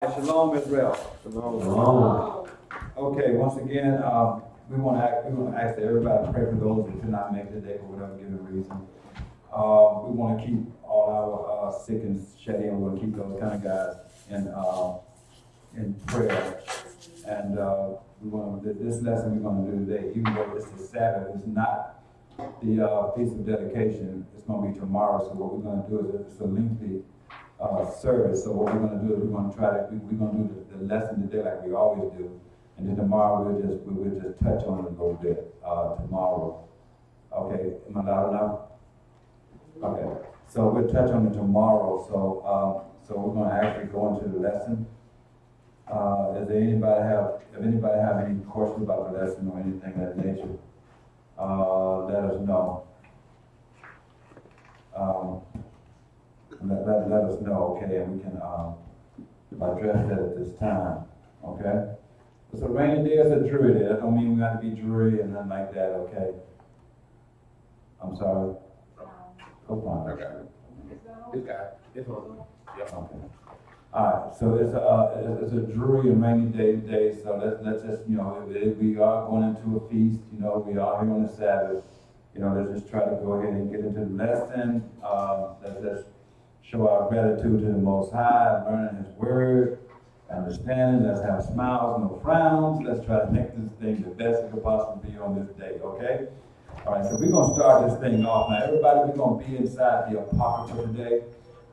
Shalom, Israel. Shalom. Shalom. Okay, once again, we want to ask that everybody pray for those who could not make it today for whatever given reason. We want to keep all our sick and shed in. We want to keep those kind of guys in prayer. And we want to, this lesson we're going to do today, even though it's the Sabbath, it's not the Feast of Dedication. It's going to be tomorrow. So what we're going to do is it's a lengthy service. So what we're going to do is we're going to do the lesson today like we always do, and then tomorrow we'll just touch on it a little bit tomorrow. Okay, am I loud enough? Okay, so we'll touch on it tomorrow. So we're going to actually go into the lesson. If anybody have any questions about the lesson or anything of that nature, let us know. Let us know, okay, and we can address that at this time, okay? It's a rainy day, it's a dreary day. That don't mean we got to be dreary and nothing like that, okay? I'm sorry. Go on. Okay. This guy. It's on. Yep. Okay. All right. So it's a dreary and rainy day today. So let's just if we are going into a feast. We are here on the Sabbath. Let's just try to go ahead and get into the lesson. Let's just show our gratitude to the Most High, learning His Word, understanding. Let's have smiles, no frowns. Let's try to make this thing the best it could possibly be on this day, okay? All right, so we're going to start this thing off. Now, everybody, we're going to be inside the Apocrypha today,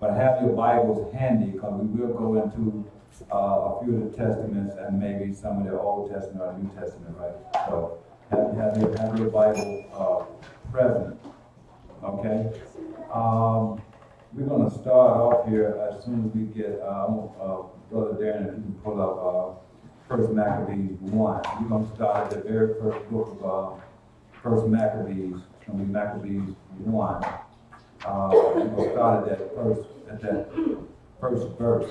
but have your Bibles handy because we will go into a few of the Testaments and maybe some of the Old Testament or New Testament, right? So have your Bible present, okay? We're going to start off here as soon as we get, Brother Darren, if you can pull up First Maccabees 1. We're going to start at the very first book of First Maccabees. It's going to be Maccabees 1. We're going to start at that first verse.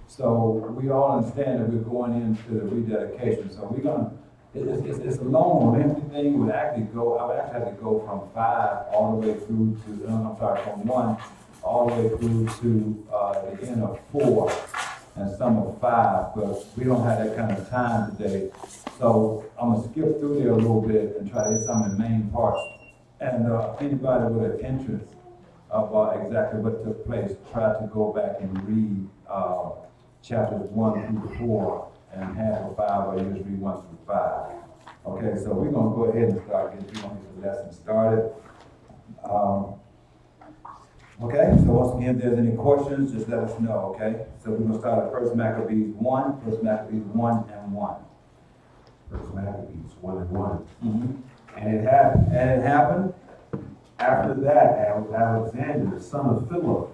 So we all understand that we're going into the rededication. So we're going to, it's a long, lengthy thing. I would actually have to go from 5 all the way through to, from 1 all the way through to the end of 4 and some of 5, but we don't have that kind of time today. So I'm going to skip through there a little bit and try to hit some of the main parts. And anybody with an interest of exactly what took place, try to go back and read chapters 1 through 4 and half of 5, or you just read 1 through 5. Okay, so we're going to go ahead and start getting the lesson started. Okay, so once again, if there's any questions, just let us know, okay? So we're going to start at First Maccabees 1, First Maccabees 1 and 1. First Maccabees 1 and 1. Mm-hmm. And it happened after that, Alexander, son of Philip,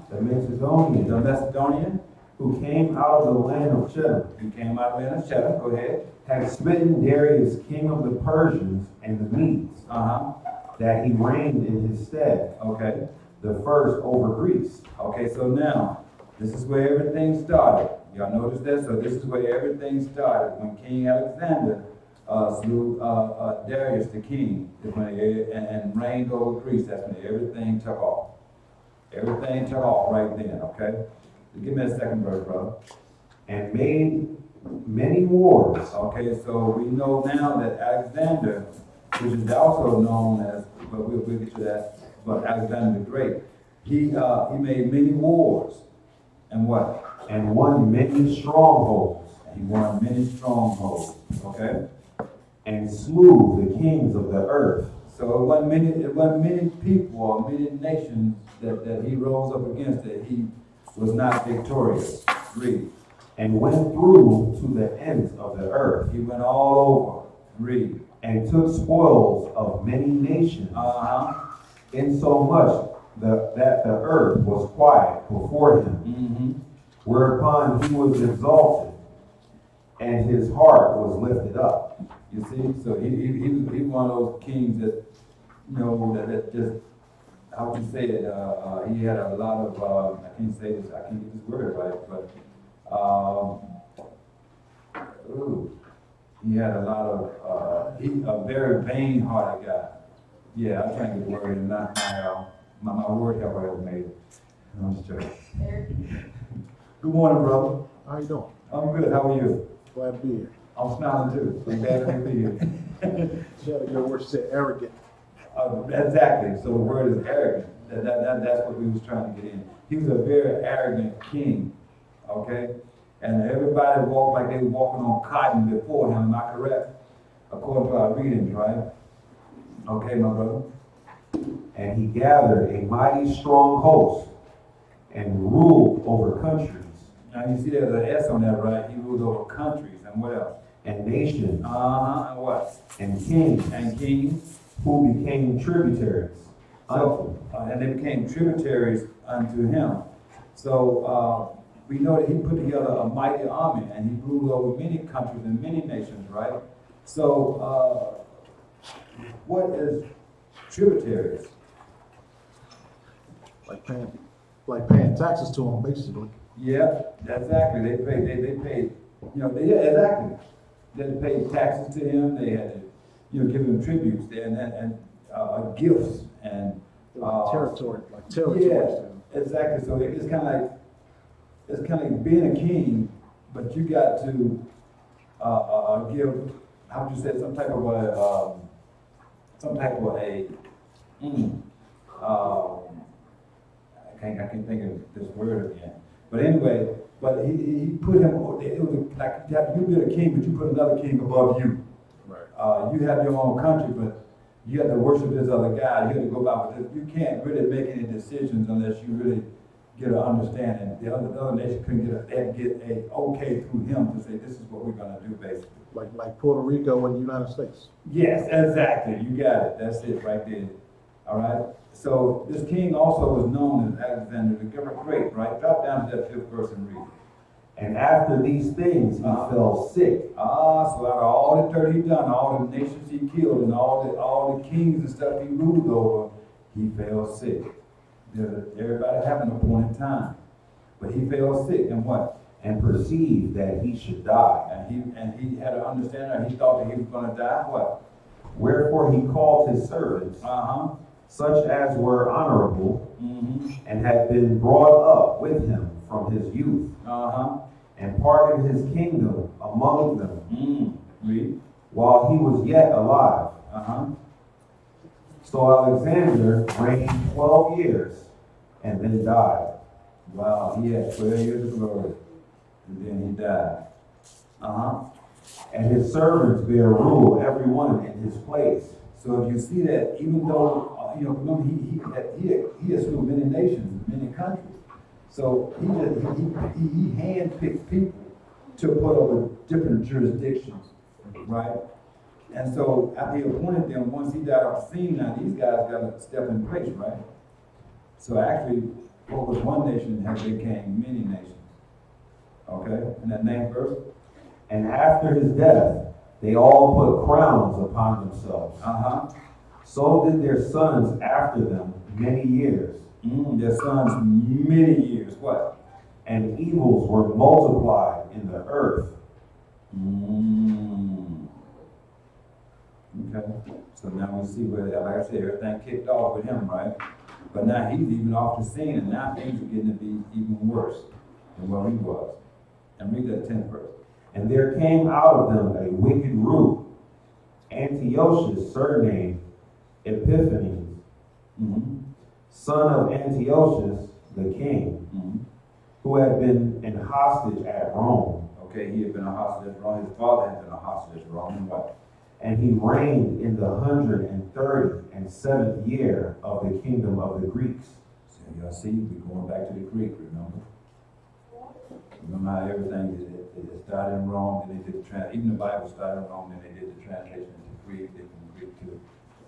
the Macedonian, who came out of the land of Cheddar, go ahead, had smitten Darius, king of the Persians and the Medes, that he reigned in his stead. Okay. The first over Greece. Okay, so now, this is where everything started. Y'all notice that? So this is where everything started. When King Alexander slew Darius the king and reigned over Greece, that's when everything took off. Everything took off right then, okay? So give me a second verse, brother. And made many wars. Okay, so we know now that Alexander, which is also known as, but we'll get to that, but Alexander the Great, he made many wars. And what? And won many strongholds. He won many strongholds. Okay? And slew the kings of the earth. So it wasn't many people or many nations that he rose up against that he was not victorious. Read. And went through to the ends of the earth. He went all over. Read. And took spoils of many nations. Insomuch that the earth was quiet before him. Whereupon he was exalted, and his heart was lifted up. You see, so he was one of those kings that, that just, how would you say it? He had a lot of, I can't get this word right, but he had a lot of, a very vain-hearted guy. Yeah, I'm trying to get the word and not my word helper has made it. I'm just joking. Good morning, brother. How you doing? I'm good. How are you? Glad to be here. I'm smiling too. I'm glad to be here. She had a good word. She said arrogant. Exactly. So the word is arrogant. That's what we was trying to get in. He was a very arrogant king. Okay? And everybody walked like they were walking on cotton before him. Am I correct? According to our readings, right? Okay, my brother. And he gathered a mighty strong host and ruled over countries. Now you see there's an S on that, right? He ruled over countries and what else? And nations. And what? And kings. And kings. Who became tributaries. So, and they became tributaries unto him. So we know that he put together a mighty army and he ruled over many countries and many nations, right? So what is tributaries? Like paying taxes to them, basically. Yeah, exactly. They paid, you know, exactly. They paid taxes to him. They had to, you know, give him tributes and gifts and Territory, like territories. Yeah, exactly. So it's kind of like being a king, but you got to give, how would you say, some type of I can't think of this word again. But anyway, but he put him, it was like you be a king, but you put another king above you. Right. You have your own country, but you have to worship this other God. You have to go by with this. You can't really make any decisions unless you really get an understanding. The other nation couldn't get a okay through him to say this is what we're gonna do, basically. Like Puerto Rico and the United States. Yes, exactly. You got it. That's it right there. All right. So this king also was known as Alexander the Great, right? Drop down to that 5th verse and read. And after these things he fell sick. So out of all the dirt he done, all the nations he killed, and all the kings and stuff he ruled over, he fell sick. Everybody having a point in time. But he fell sick, and what? And perceived that he should die. And he had an understanding, he thought that he was going to die, what? Wherefore he called his servants, such as were honorable, and had been brought up with him from his youth, and parted his kingdom among them, while he was yet alive. So Alexander reigned 12 years, and then died. Wow, he had 12 years of glory, and then he died. And his servants bare rule, every one in his place. So if you see that, even though, you know, remember he has ruled many nations, many countries. So he handpicked people to put over different jurisdictions, right? And so after he appointed them, once he died off the scene, now these guys got to step in place, right? So actually, what was one nation has became many nations. Okay, and that next verse. And after his death, they all put crowns upon themselves. So did their sons after them many years. Their sons many years. What? And evils were multiplied in the earth. Okay. So now we see where, like I said, everything kicked off with him, right? But now he's even off the scene, and now things are getting to be even worse than what he was. And read that 10th verse. And there came out of them a wicked root, Antiochus, surnamed Epiphanes, son of Antiochus the king, who had been an hostage at Rome. Okay, he had been a hostage at Rome. His father had been a hostage at Rome. And what? And he reigned in the 137th year of the kingdom of the Greeks. So y'all see, we're going back to the Greek, remember? Remember how everything it started in Rome, then they did the even the Bible started in Rome, then they did the translation into Greek, then from Greek to,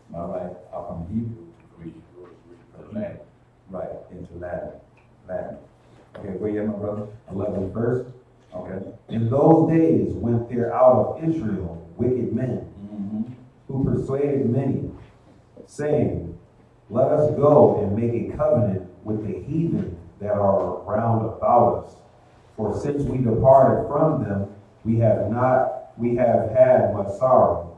am I right? Up from Hebrew to Greek. Latin. Right, into Latin. Okay, where you at, my brother? 11th verse. Okay. In those days went there out of Israel wicked men, who persuaded many, saying, let us go and make a covenant with the heathen that are round about us. For since we departed from them, we have had much sorrow.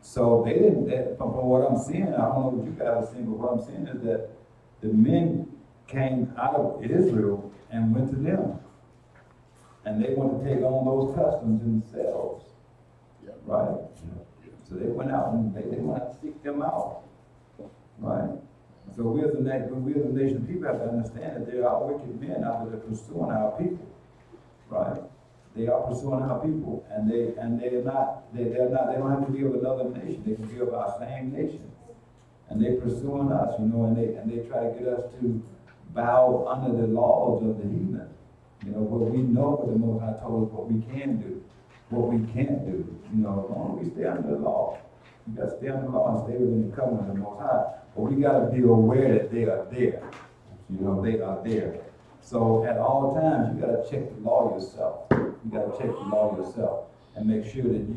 So they didn't, from what I'm seeing, I don't know what you guys are seeing, but what I'm seeing is that the men came out of Israel and went to them. And they want to take on those customs themselves. Yep. Right? So they went out and they want to seek them out. Right? So we as a nation of people have to understand that there are wicked men out there pursuing our people. Right? They are pursuing our people, and they don't have to be of another nation. They can be of our same nation. And they pursuing us, you know, and they try to get us to bow under the laws of the heathen. You know, what we know what the Most High told us what we can do, what we can't do. You know, as long as we stay under the law. You gotta stay under the law and stay within the covenant of the Most High. But we gotta be aware that they are there. You know, they are there. So at all times, you gotta check the law yourself. You gotta check the law yourself and make sure that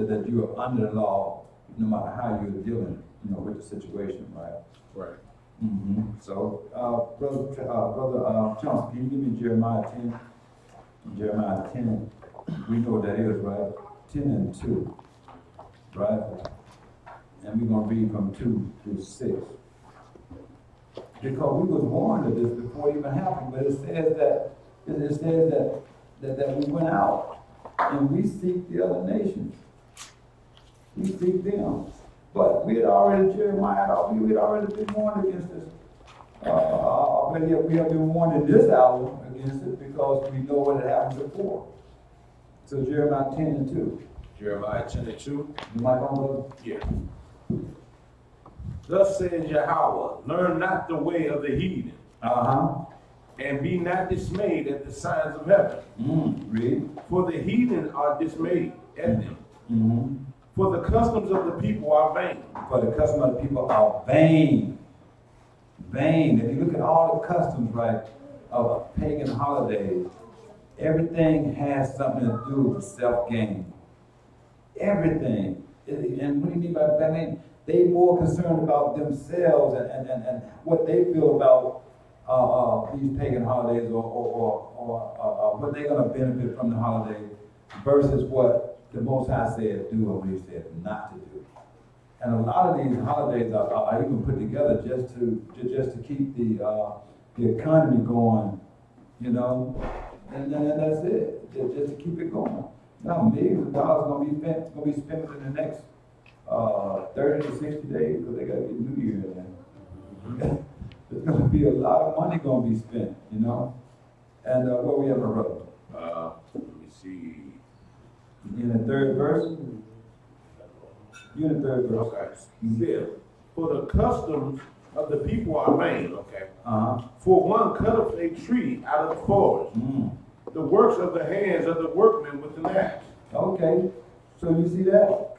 that you are under the law, no matter how you're dealing, you know, with the situation, right? Right. Mm-hmm. So, brother Chauncey, can you give me Jeremiah 10? Jeremiah 10. We know what that is, right? 10 and 2, right? And we're gonna read from 2 through 6. Because we was warned of this before it even happened, but it says that we went out and we seek the other nations. We seek them. But we had already, Jeremiah, we had already been warned against this. But yet we have been warned in this hour against it because we know what had happened before. So Jeremiah 10 and 2. Jeremiah 10 and 2. You might want to. Yeah. Thus says Yahweh, learn not the way of the heathen, and be not dismayed at the signs of heaven. Read. For the heathen are dismayed at them. For the customs of the people are vain. For the customs of the people are vain. Vain. If you look at all the customs, right, of pagan holidays, everything has something to do with self-gain. Everything. And what do you mean by vain? They more concerned about themselves and what they feel about these pagan holidays or what they're going to benefit from the holiday versus what the Most High said do or what He said not to do. And a lot of these holidays are even put together just to keep the economy going, you know, and that's it, just to keep it going. Now millions of dollars gonna be spent in the next 30 to 60 days because they got to get New Year in there. There's going to be a lot of money going to be spent, you know. And what we have a brother? Let me see. In the third verse? You in the third verse. Okay. Yeah. For the customs of the people are vain. Okay. For one cutteth a tree out of the forest. The works of the hands of the workmen with an axe. Okay. So you see that?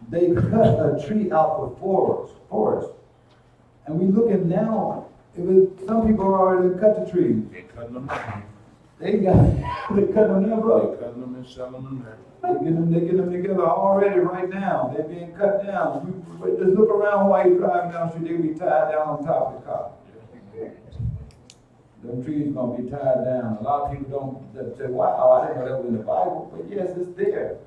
They cut a tree out the forest. And we looking now, some people already cut the trees. They cutting them down. They cut them now, bro. They cutting them and selling them now. They get them together already right now. They're being cut down. You just look around while you're driving down the street, they'll be tied down on top of the car. Them trees gonna be tied down. A lot of people don't say, wow, I didn't know that was in the Bible. But yes, it's there.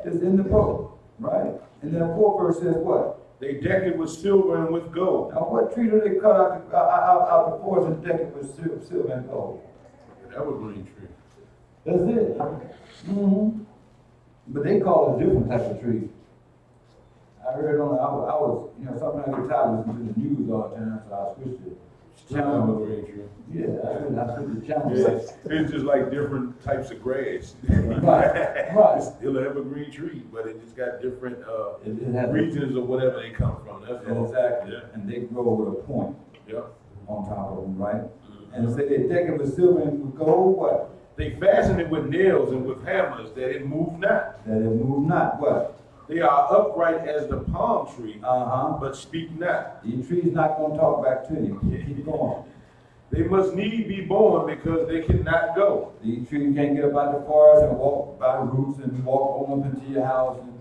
It's in the book, right? And that fourth verse says what? They deck it with silver and with gold. Now what tree do they cut out the forest and deck it with silver and gold? The evergreen tree. That's it. But they call it a different type of tree. I heard I was, you know, sometimes I get tired of listening to the news all the time, so I switched to Evergreen tree. Yeah, I switched to channel. It's just like different types of grass. Right. It's still an evergreen tree, but it just got different It has regions of whatever they come from. That's all. exactly. Yeah. And they grow with a point Yep. on top of them, right? And say they deck it with silver and with gold, what? They fasten it with nails and with hammers that it move not. That it move not, what? They are upright as the palm tree, but speak not. These trees not gonna talk back to you. Keep going. They must need be born because they cannot go. These trees can't get up out the forest and walk by the roots and walk on up into your house and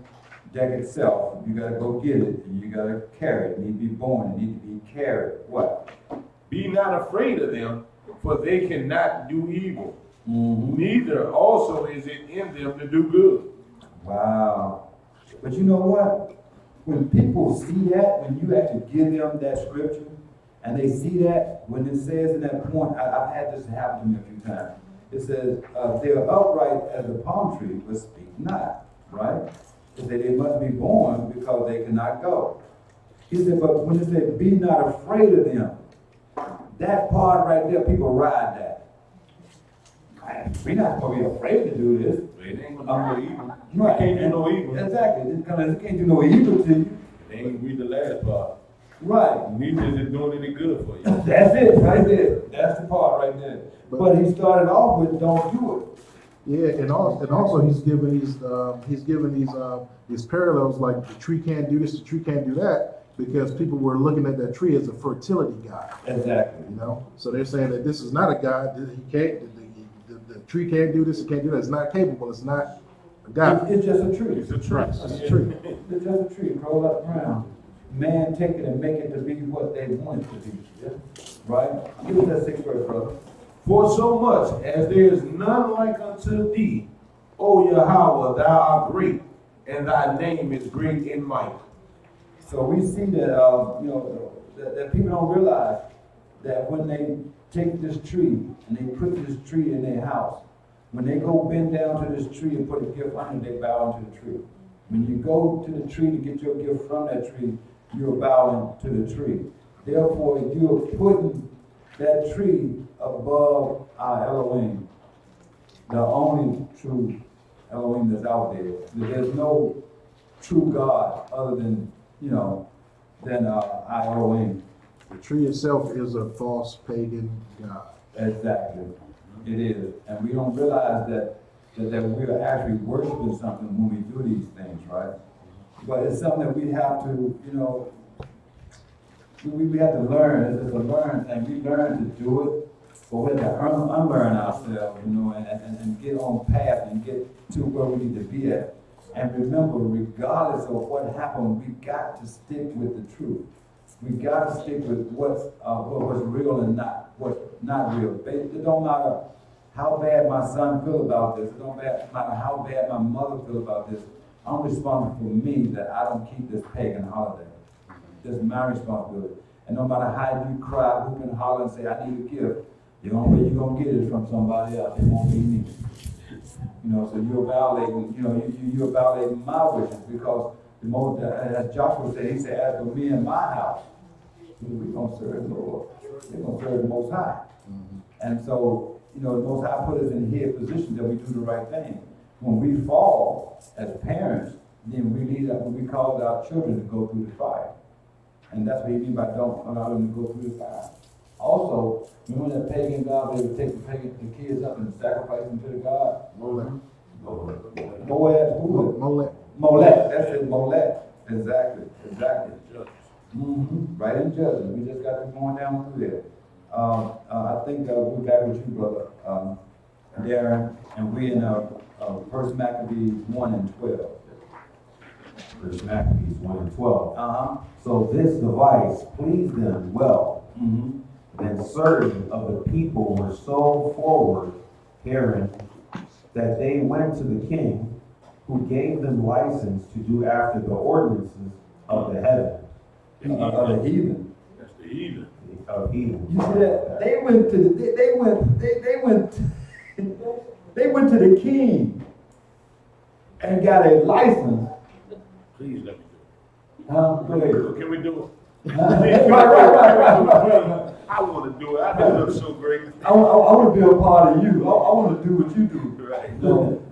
deck itself. You gotta go get it, and you gotta carry it. It need to be born, it need to be carried. What? Be not afraid of them, for they cannot do evil. Neither also is it in them to do good. Wow. But you know what? When people see that, when you actually give them that scripture, and they see that, when it says in that point, I've had this happen to me a few times. It says, they are upright as a palm tree, but speak not, right? It said they must be born because they cannot go. He said, but when it said, be not afraid of them, that part right there, people ride that. We're not supposed to be afraid to do this. They ain't gonna do no evil. Right. They can't do no evil. Exactly. They can't do no evil to you. They ain't read the last part. Right. Neither is it doing any good for you. That's it, right there. That's the part right there. But he started off with, don't do it. Yeah, and also he's given these parallels, like the tree can't do this, the tree can't do that, because people were looking at that tree as a fertility god. Exactly. You know, so they're saying that this is not a god. That he can't. The tree can't do this. It can't do that. It's not capable. It's not a god. It's just a tree. It's a tree. It's a tree. It's just a tree. Grow up ground. Man take it and make it to be what they want it to be. Yeah? Right? Give us that 6th verse, brother. For so much as there is none like unto thee, O Yahweh, thou art great, and thy name is great in might. So we see that, that people don't realize that when they take this tree and they put this tree in their house, when they go bend down to this tree and put a gift under, they bow into the tree. When you go to the tree to get your gift from that tree, you're bowing to the tree. Therefore, you're putting that tree above our Elohim, the only true Elohim that's out there. There's no true God other than, our Elohim. The tree itself is a false pagan god. Exactly. It is. And we don't realize that we're actually worshiping something when we do these things, right? But it's something that we have to, we have to learn. It's a learn thing. We learn to do it, but we have to unlearn ourselves, and get on path and get to where we need to be at. And remember, regardless of what happened, we got to stick with the truth. We got to stick with what was real and what's not real. It don't matter how bad my son feel about this. It don't matter how bad my mother feel about this. I'm responsible for me that I don't keep this pagan holiday. This is my responsibility. And no matter how you cry, whoop and holler and say, I need a gift, the only way you're going to get it is from somebody else. It won't be me. So you're violating, you're violating my wishes, because the most, as Joshua said, he said, as for me and my house, we're going to serve the Lord. We're going to serve the Most High. Mm-hmm. And so, the Most High put us in here position that we do the right thing. When we fall as parents, then we cause our children to go through the fire. And that's what he means by don't allow them to go through the fire. Also, remember that pagan god, they would take the kids up and sacrifice them to the god? Molech. That's it, Molech. Exactly. Mm-hmm. Right in Judges. We just got to going down through there. I think we're back with you, brother Darren, and we in 1 Maccabees 1 and 12. 1 Maccabees 1 and 12. So this device pleased them well. Mm-hmm. Then certain of the people were so forward, hearing, that they went to the king, who gave them license to do after the ordinances of the heaven. Of the heathen. That's the heathen. Of heathen. You see that? They went to the king and got a license. Please let me do it. Go ahead. Can we do it? Right. I want to do it. I think it looks so great. I want to be a part of you. I want to do what you do. Right. So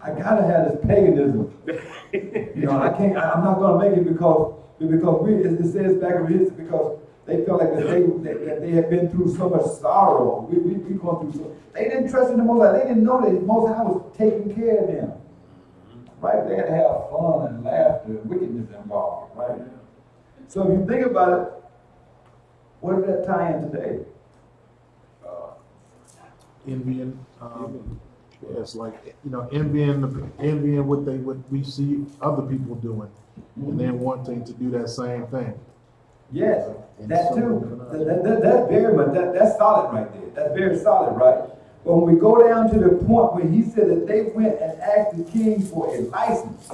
I gotta have this paganism. I'm not gonna make it because it says back in history, because they felt like that they had been through so much sorrow. We gone through so. They didn't trust in the Most High. They didn't know that the Most High was taking care of them. Right? They had to have fun and laughter and wickedness involved. Right? So if you think about it, what does that tie in today? Envying. It's like, envying what we see other people doing, and then wanting to do that same thing. Yes, that too. That's very much, that's solid right there. That's very solid, right? But when we go down to the point where he said that they went and asked the king for a license,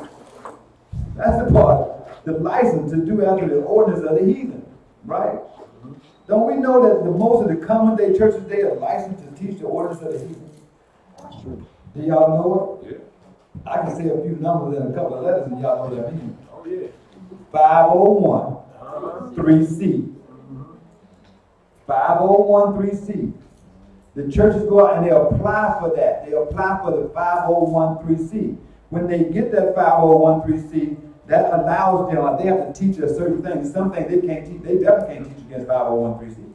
that's the part, the license to do after the ordinance of the heathen, right? Don't we know that the most of the common day churches today are licensed to teach the ordinance of the heathen? Do y'all know Yeah. it? I can say a few numbers and a couple of letters and y'all know what that means. Oh, yeah. 501 3C. 501 3C. The churches go out and they apply for that. They apply for the 501 3C. When they get that 501 3C, that allows them, like they have to teach a certain thing. Some things they can't teach. They definitely can't teach against 501 3C.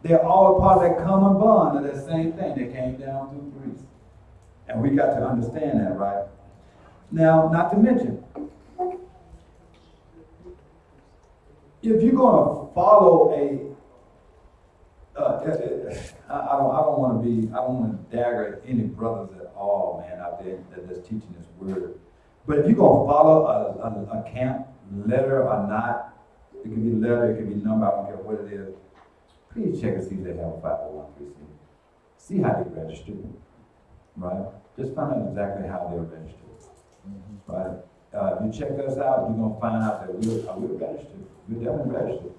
They're all a part of that common bond of that same thing that came down through Greece. And we got to understand that, right? Now, not to mention, if you're going to follow I don't want to dagger at any brothers at all, man, out there that's teaching this word. But if you're going to follow a camp, letter or not, it can be letter, it can be number, I don't care what it is. Please check and see if they have a 501(c). See how they register, right? Just find out exactly how they're registered, right? If you check us out, you're gonna find out that we're registered. We're definitely registered.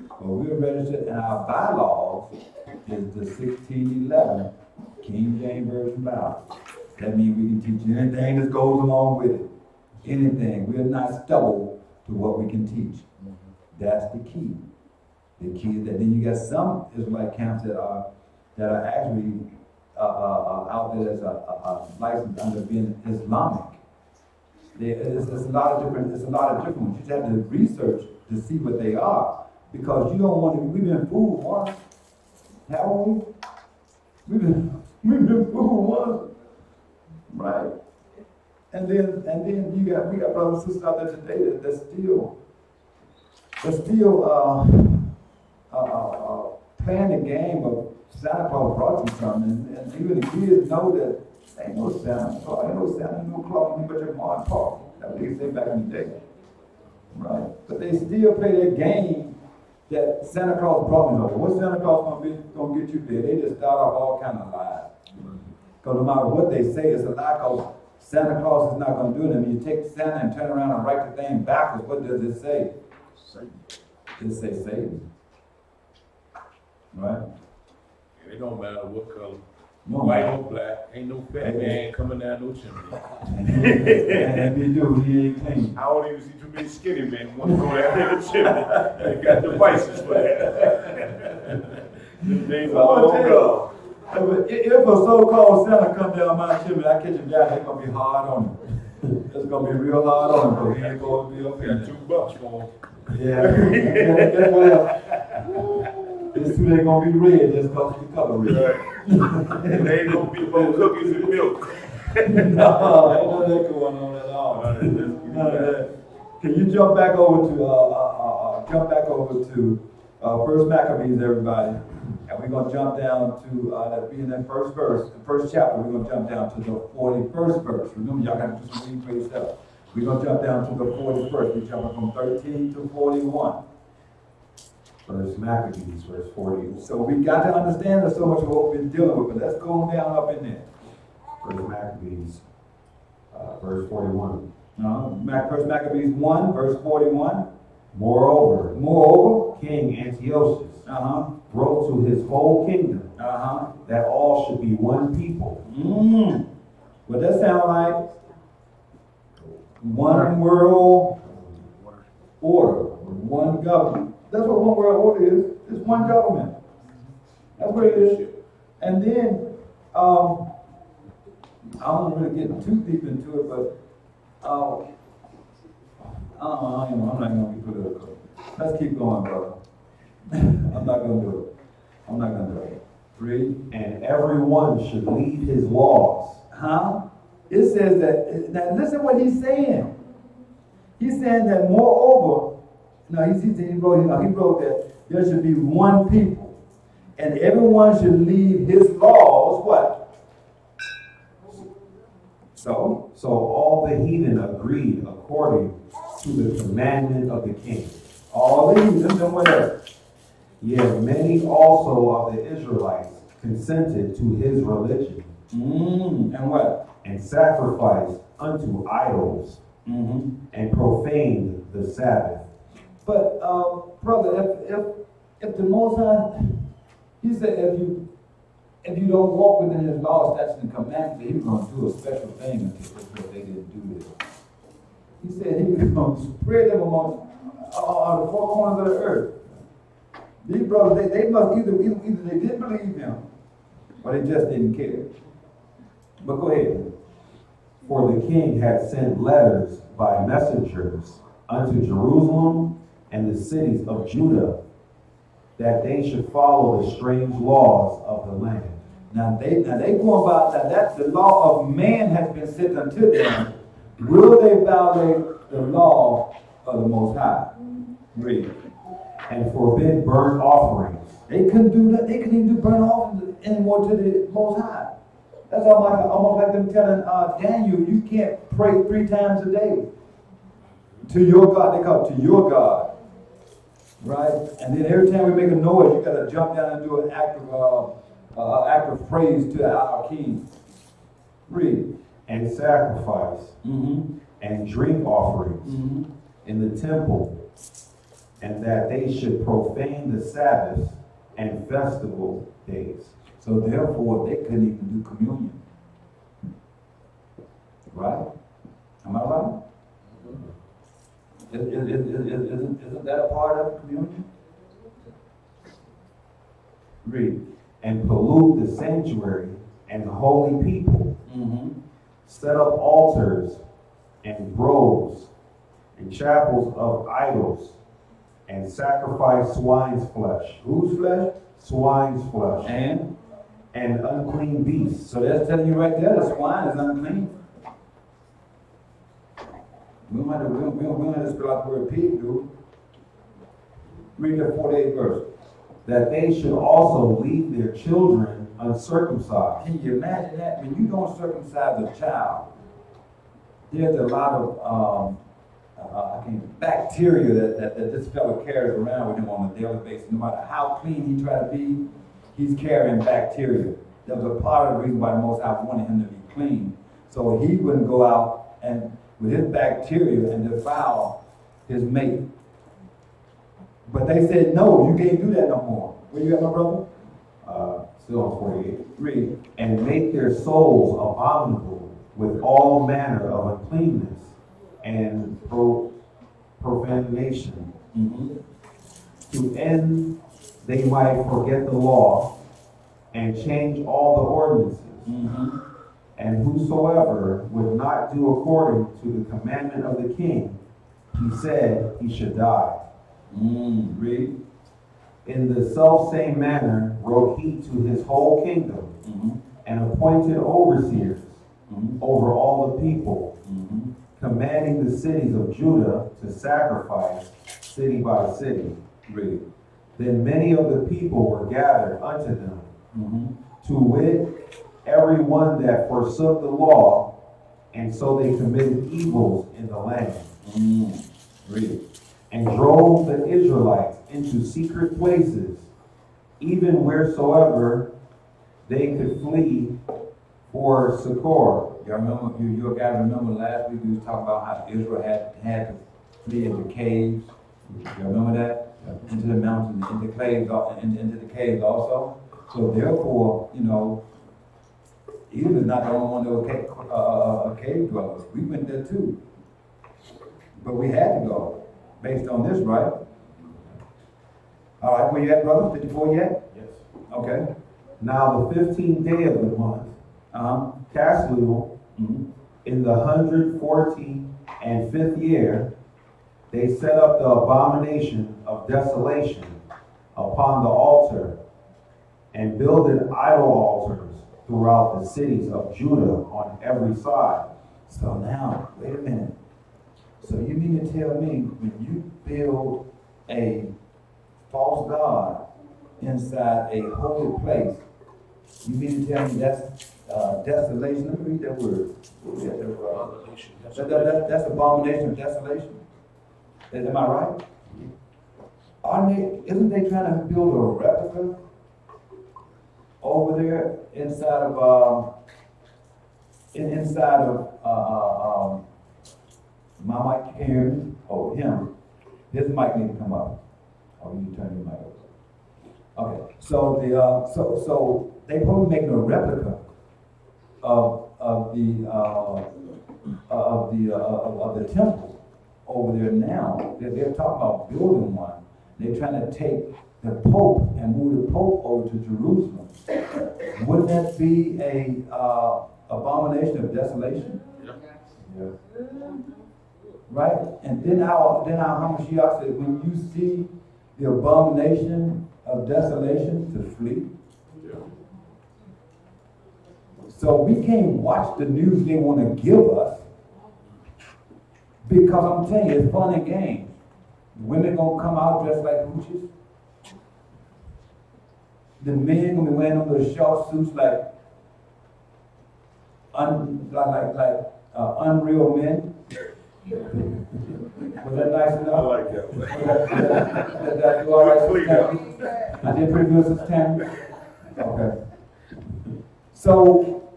But we're registered, and our bylaws is the 1611 King James Version bylaws. That means we can teach anything that goes along with it. Anything. We're not stubborn to what we can teach. That's the key. The key is that then you got some Israelite camps that are actually out there as a license under being Islamic. It's a lot of different ones. You just have to research to see what they are, because you don't want to. We've been fooled once, haven't we? We've been fooled once, right? And then we got brothers and sisters out there today that still playing the game of Santa Claus brought you something, and even the kids know that ain't no Santa Claus, ain't no Claus, but your mom and pop. That's what they say back in the day, right? But they still play their game that Santa Claus brought me over. What's Santa Claus gonna get you there? They just start off all kind of lies. Because no matter what they say, it's a lie. Because Santa Claus is not gonna do it. You take Santa and turn around and write the thing backwards. What does it say? Satan. It says Satan. Right? And it don't matter what color. No, white man. or black. Ain't no fat man coming down no chimney. And if he do, he ain't clean. I don't even see too many skinny men want to go down the chimney. They got devices for that. Them days are long gone. If a so-called Santa come down my chimney, I catch him down, it's gonna be hard on him. It's gonna be real hard on him, because he ain't gonna be up here. Got $2 for him. Yeah. Guess what else? This suit ain't gonna be red just because you color red. Right. They ain't gonna be about cookies and milk. No, ain't none of that going on at all. None of that. Can you jump back over to First Maccabees, everybody? And we're gonna jump down to that being that first verse, the first chapter. We're gonna jump down to the 41st verse. Remember, y'all got to do some reading for yourself. We're gonna jump down to the 41st. We're jumping from 13 to 41. First Maccabees, verse 40. So we got to understand there's so much of what we're dealing with, but let's go down up in there. First Maccabees, verse 41. First Maccabees 1, verse 41. Moreover, King Antiochus wrote to his whole kingdom that all should be one people. What that sound like? One world order, one government. That's what one world order is. It's one government. That's what it is. And then, I don't really get too deep into it, but I'm not going to be political. Let's keep going, brother. I'm not going to do it. Read. And everyone should leave his laws. It says that, now listen what he's saying. He's saying that moreover, he wrote that there should be one people. And everyone should leave his laws, what? So all the heathen agreed according to the commandment of the king. All the heathen, and whatever. Yet many also of the Israelites consented to his religion. And what? And sacrificed unto idols. And profaned the Sabbath. But brother, if the Most High, he said, if you don't walk within his law, statutes, and commandments, he was going to do a special thing until they didn't do this. He said he was going to spread them among the four corners of the earth. These brothers, they must either they didn't believe him, or they just didn't care. But go ahead. For the king had sent letters by messengers unto Jerusalem and the cities of Judah, that they should follow the strange laws of the land. Now they go about that the law of man has been sent unto them. Will they violate the law of the Most High? Read. And forbid burnt offerings. They couldn't do that. They couldn't even do burnt offerings anymore to the Most High. That's almost like them telling Daniel, you can't pray 3 times a day to your God. They call it to your God. Right? And then every time we make a noise, you got to jump down and do an act of praise to our King. Read. And sacrifice and drink offerings in the temple, and that they should profane the Sabbaths and festival days. So therefore, they couldn't even do communion. Right? Am I right? Isn't that a part of communion? Read. And pollute the sanctuary and the holy people. Set up altars and groves and chapels of idols, and sacrifice swine's flesh. Whose flesh? Swine's flesh. And unclean beasts. So that's telling you right there, the swine is unclean. We don't have to spell out the word pig, dude. Read the 48th verse. That they should also leave their children uncircumcised. Can you imagine that? When you don't circumcise a child, there's a lot of bacteria that this fellow carries around with him on a daily basis. No matter how clean he tries to be, he's carrying bacteria. That was a part of the reason why the Most High wanted him to be clean. So he wouldn't go out and with his bacteria and defile his mate. But they said, no, you can't do that no more. Where you at, my brother? Still on 48. Read. And make their souls abominable with all manner of uncleanness and profanation, to end they might forget the law and change all the ordinances. And whosoever would not do according to the commandment of the king, he said he should die. Read. In the selfsame manner wrote he to his whole kingdom, and appointed overseers over all the people, commanding the cities of Judah to sacrifice city by city. Read. Then many of the people were gathered unto them, to wit, every one that forsook the law, and so they committed evils in the land. Read. And drove the Israelites into secret places, even wheresoever they could flee for succor. Y'all remember, you guys remember last week we was talking about how Israel had to flee into caves. You remember that? Into the mountains, into the caves also. So therefore, Edom is not the only one that was cave dwellers. We went there too. But we had to go, based on this, right? All right, where you at, brother? 54 yet? Yes. Okay. Now the 15th day of the month, Caslu, in the 145th year, they set up the abomination of desolation upon the altar, and builded idol altars throughout the cities of Judah on every side. So now, wait a minute. So you mean to tell me when you build a false god inside a holy place, you mean to tell me that's desolation? Let me read that word. That's abomination of desolation. Am I right? Isn't they trying to build a replica over there inside of my mic? Can you hear me? Oh, him. His mic need to come up. Oh, you need to turn your mic over. Okay. So they probably making a replica of the temple over there now. They're talking about building one. They're trying to take the Pope and move the Pope over to Jerusalem. Wouldn't that be a abomination of desolation? Yeah. Right? And then our Hamashiach said, when you see the abomination of desolation, to flee. So we can't watch the news they want to give us, because I'm telling you, it's fun and games. Women gonna come out dressed like hoochies. The men gonna be wearing them little short suits like unreal men. Was that nice enough? I like that. Did I do all right, Sister Tammy? I did pretty good, Sister Tammy? Okay. So,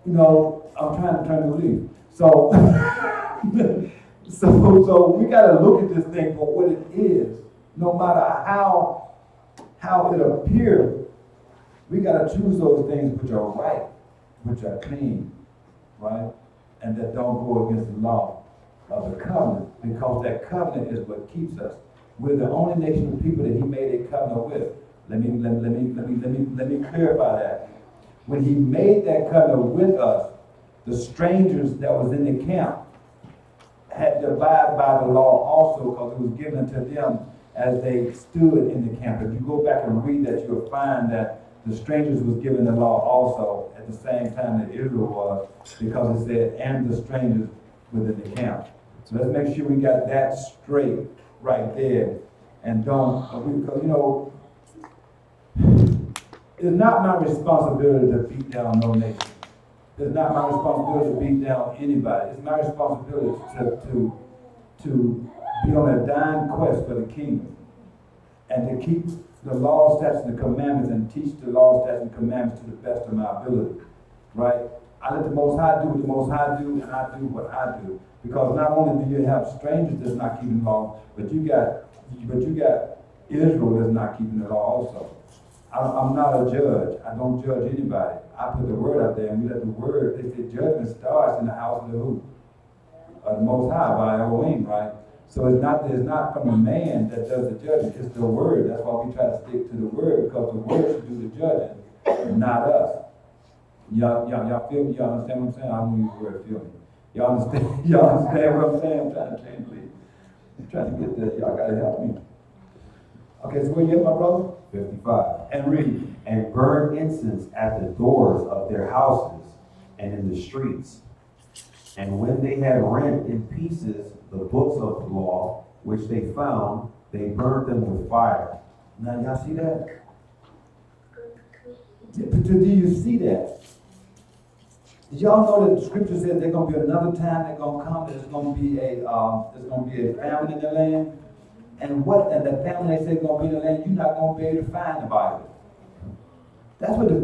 you know, I'm trying to turn the leaf. So, so we got to look at this thing for what it is. No matter how it appears, we got to choose those things which are right, which are clean, right? And that don't go against the law of the covenant, because that covenant is what keeps us. We're the only nation of people that he made a covenant with. Let me clarify that. When he made that covenant with us, the strangers that was in the camp had to abide by the law also, because it was given to them as they stood in the camp. If you go back and read that, you'll find that the strangers was given the law also at the same time that Israel was, because it said, and the strangers within the camp. So let's make sure we got that straight right there. And don't, because, you know, it's not my responsibility to beat down no nation. It's not my responsibility to beat down anybody. It's my responsibility to be on a dying quest for the kingdom, and to keep the law, statutes, and commandments, and teach the law, statutes, and commandments to the best of my ability. Right? I let the Most High do what the Most High do, and I do what I do. Because not only do you have strangers that's not keeping the law, but you got Israel that's not keeping the law also. I'm not a judge. I don't judge anybody. I put the word out there, and we let the word, they say judgment starts in the house of the who? Of the Most High, by Elohim, right? So it's not from a man that does the judging, it's the word. That's why we try to stick to the word, because the word should do the judging, not us. Y'all feel me? Y'all understand what I'm saying? I don't use the word feel me. Y'all understand what I'm saying? I'm trying to change it. I'm trying to get this. Y'all gotta help me. Okay, so where you at, my brother? 55. And read. And burn incense at the doors of their houses and in the streets. And when they had rent in pieces the books of the law, which they found, they burned them with fire. Now y'all see that? Do you see that? Did y'all know that the scripture says there's gonna be another time that's gonna come, there's gonna be a famine in the land? And the famine they say is gonna be in the land, you're not gonna be able to find the Bible. That's what the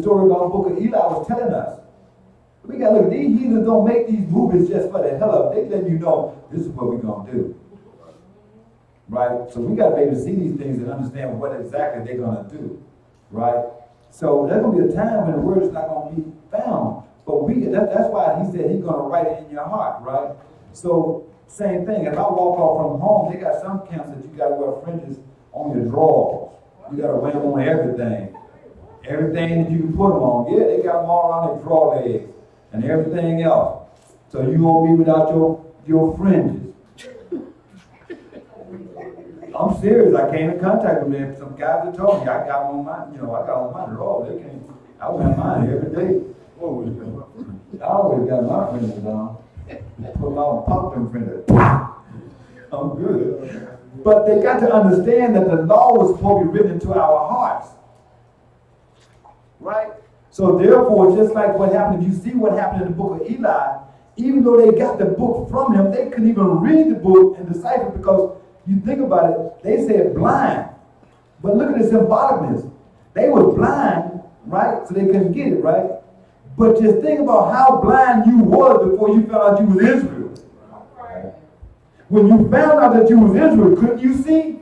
story about the book of Eli was telling us. We gotta look, these heathens don't make these movies just for the hell of it. They letting you know this is what we're gonna do. Right? So we gotta be able to see these things and understand what exactly they're gonna do. Right? So there's gonna be a time when the word is not gonna be found. But that's why he said he's gonna write it in your heart, right? So same thing, if I walk off from home, they got some camps that you gotta wear fringes on your drawers. You gotta wear them on everything. Everything that you can put them on. Yeah, they got them all around their draw legs and everything else. So you won't be without your fringes. I'm serious. I came in contact with them. Some guys that told me I got on my drawers. They can't. I wear mine every day. I always got my fringes on. Put them on, pop them fringes. I'm good. But they got to understand that the law was supposed to be written into our hearts. Right? So therefore, just like what happened, if you see what happened in the book of Eli, even though they got the book from him, they couldn't even read the book and decipher, because you think about it, they said blind. But look at the symbolicness. They were blind, right? So they couldn't get it, right? But just think about how blind you was before you found out you was Israel. When you found out that you was Israel, couldn't you see?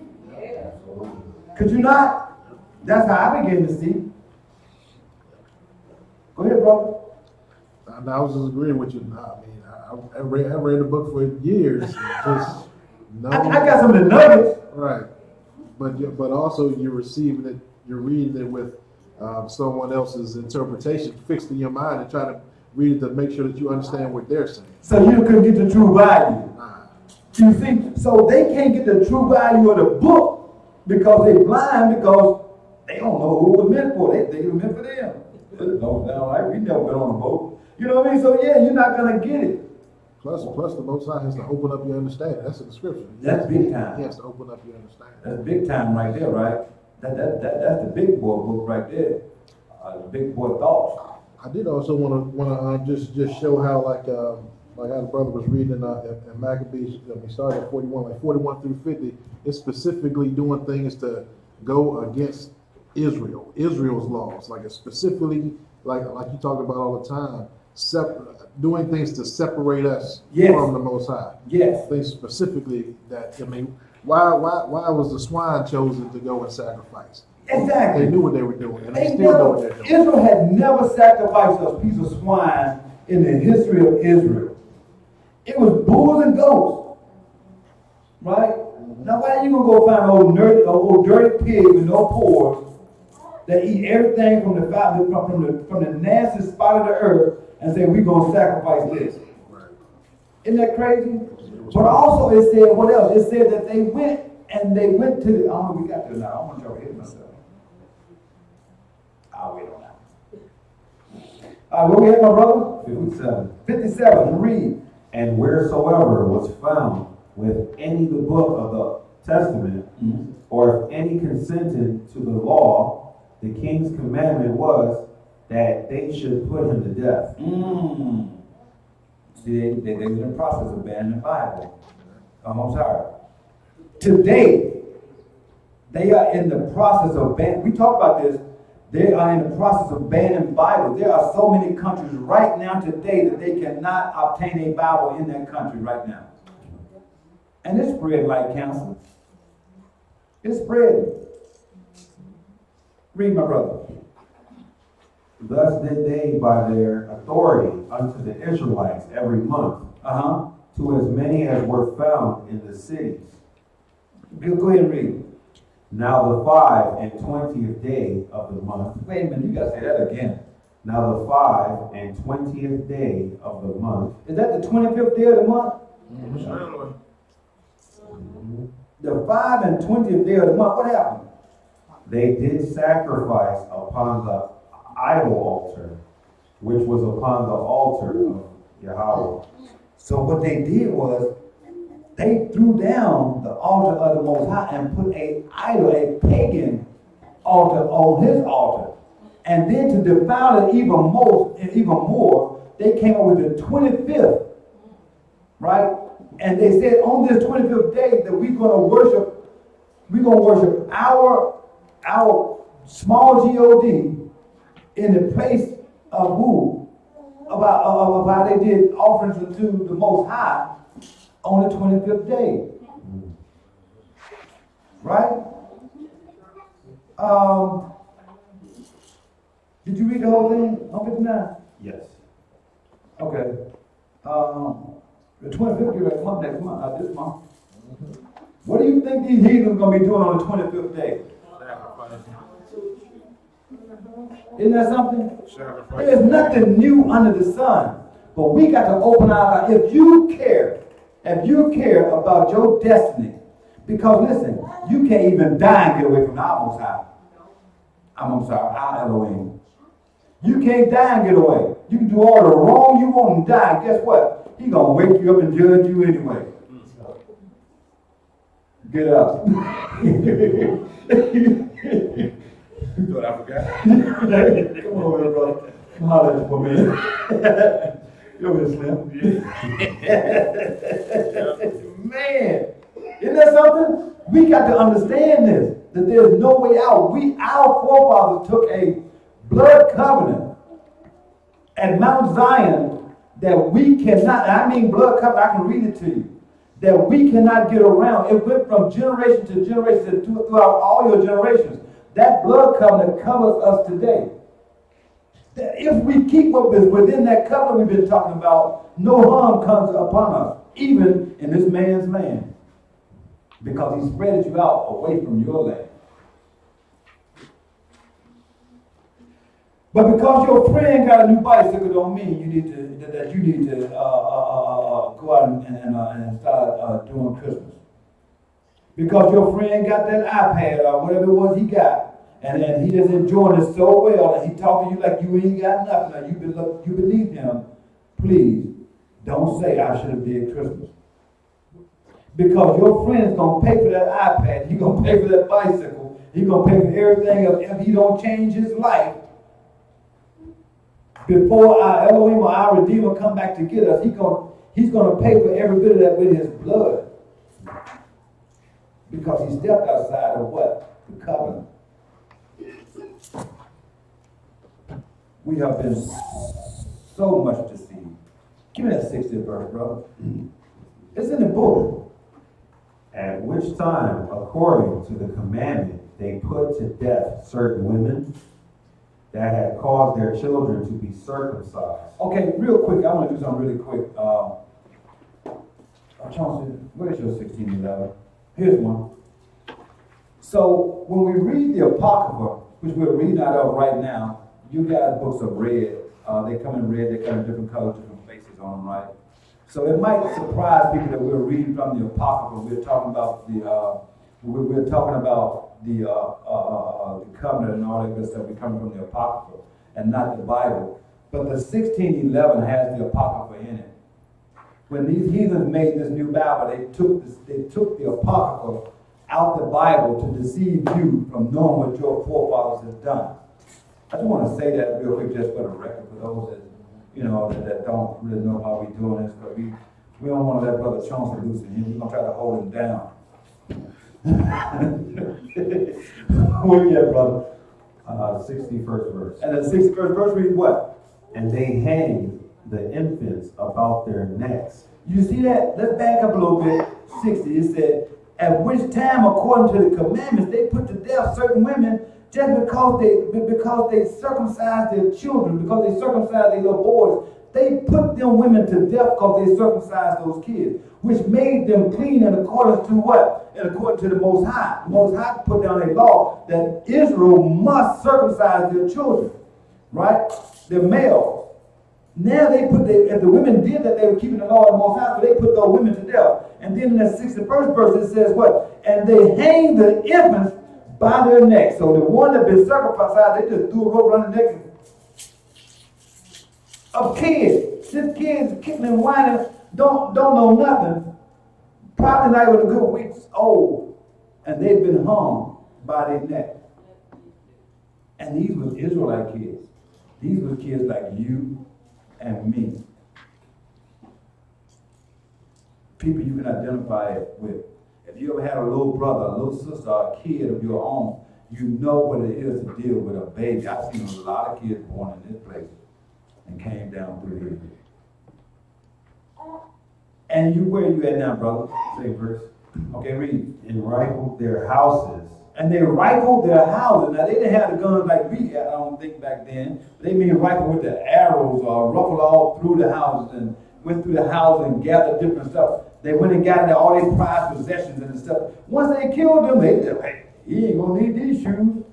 Could you not? That's how I began to see. Go ahead, brother. And I was just agreeing with you. I mean, I read the book for years. And just no. I got some of the nuggets. Right, but also you're receiving it. You're reading it with someone else's interpretation fixed in your mind and trying to read it to make sure that you understand what they're saying. So you couldn't get the true value. You see, so they can't get the true value of the book because they're blind, because they don't know who it was meant for. They think it was meant for them. It don't sound like we never been on a boat. You know what I mean? So yeah, you're not gonna get it. Plus the Most High has to open up your understanding. That's in the scripture. That's big time. He has to open up your understanding. That's big time right there, right? That's the big boy book right there. The big boy thoughts. I did also want to just show how like how the brother was reading in Maccabees. We started at 41, like 41 through 50. It's specifically doing things to go against Israel's laws. Like it's specifically like you talk about all the time, doing things to separate us from the Most High. Yes. Things specifically that, I mean, why was the swine chosen to go and sacrifice? Exactly. They knew what they were doing, and they still know what they're doing. Israel had never sacrificed a piece of swine in the history of Israel. It was bulls and goats, right? Now, why are you gonna go find an old dirty pig with no pores that eat everything from the nastiest spot of the earth and say we're gonna sacrifice this? Right. Isn't that crazy? But also it said what else? It said that they went to the. Oh, we got this now. I want y'all to hit myself. I'll wait on that. All right, where we at, my brother? 57. 57. Read. And wheresoever was found with any the book of the Testament, or if any consented to the law, the king's commandment was that they should put him to death. See, they were in the process of banning the Bible. I'm sorry. Today, they are in the process of banning. We talk about this. They are in the process of banning Bible. There are so many countries right now today that they cannot obtain a Bible in that country right now. And it's spread like cancer. It's spreading. Read, my brother. Thus did they by their authority unto the Israelites every month, to as many as were found in the cities. Go ahead and read. Now the 5 and 20th day of the month. Wait a minute, you gotta say that again. Now the 5 and 20th day of the month. Is that the 25th day of the month? The 5 and 20th day of the month. What happened? They did sacrifice upon the idol altar, which was upon the altar of Yahweh. So what they did was they threw down the altar of the Most High and put a idol, a pagan altar on his altar. And then to defile it even more, they came up with the 25th, right? And they said on this 25th day that we're gonna worship our small God in the place of who? Of how they did offerings to the Most High on the 25th day. Right? Did you read the whole thing on 59? Yes. Okay. The 25th month next month, this month. What do you think these heathens are going to be doing on the 25th day? Isn't that something? There's nothing new under the sun. But we got to open our eyes. If you care about your destiny, because listen, you can't even die and get away from our Most High. Our Elohim. You can't die and get away. You can do all the wrong you want and die. Guess what? He's going to wake you up and judge you anyway. Get up. You thought I forgot? Come on, man, brother. Come on, at you for a minute. You're over here, Slim. Man, isn't that something? We got to understand this, that there's no way out. Our forefathers took a blood covenant at Mount Zion that we cannot, I mean blood covenant, I can read it to you, that we cannot get around. It went from generation to generation throughout all your generations. That blood covenant covers us today. that if we keep what is within that covenant we've been talking about, no harm comes upon us, even in this man's land. Because he spread you out away from your land. But because your friend got a new bicycle, don't mean you need to go out and start doing Christmas. Because your friend got that iPad or whatever it was he got, and he just enjoying it so well, and he talking to you like you ain't got nothing, or you beneath him. Please don't say I should have did Christmas. Because your friend's gonna pay for that iPad, he's gonna pay for that bicycle, he's gonna pay for everything else. If he don't change his life before our Elohim or our Redeemer come back to get us, he's gonna pay for every bit of that with his blood. Because he stepped outside of what? The covenant. We have been so much deceived. Give me that 60th verse, brother. It's in the book. At which time, according to the commandment, they put to death certain women that had caused their children to be circumcised. Okay, real quick, I want to do something really quick. Chauncey, where's your 16:11? Here's one. So when we read the Apocrypha, which we're reading out of right now, you got books of red. They come in red, they come in different colors, different faces on them, right? So it might surprise people that we're reading from the Apocrypha. We're talking about the covenant and all that good stuff. We're coming from the Apocrypha and not the Bible. But the 1611 has the Apocrypha in it. When these heathens made this new Bible, they took the Apocrypha out the Bible to deceive you from knowing what your forefathers have done. I just want to say that real quick, just for the record, for those that that don't really know how we're doing this, but we don't want to let Brother Chauncey loose in here. We're gonna try to hold him down. Where you at, brother? 61st verse. And the 61st verse reads what? And they hanged the infants about their necks. You see that? Let's back up a little bit. 60. It said, at which time, according to the commandments, they put to death certain women just because they circumcised their children, because they circumcised their little boys. They put them women to death because they circumcised those kids, which made them clean in accordance to what? In accordance to the Most High. The Most High put down a law that Israel must circumcise their children, right? Their males. Now they if the women did that, they were keeping the law of the Most High, so they put those women to death. And then in that 61st verse it says what? And they hang the infants by their necks. So the one that been circumcised, they just threw a rope around the neck of kids. This kids kicking and whining, don't know nothing. Probably not even a good weeks old. And they've been hung by their neck. And these were Israelite kids. These were kids like you and me. People you can identify it with. If you ever had a little brother, a little sister, or a kid of your own, you know what it is to deal with a baby. I've seen a lot of kids born in this place and came down through here. And where you at now, brother? Same verse. Okay, read. And rifled their houses. And they rifled their houses. Now, they didn't have the guns like we had, I don't think, back then. They mean rifle with the arrows or ruffle all through the houses and went through the house and gathered different stuff. They went and got all their prized possessions and stuff. Once they killed them, they said, hey, he ain't going to need these shoes.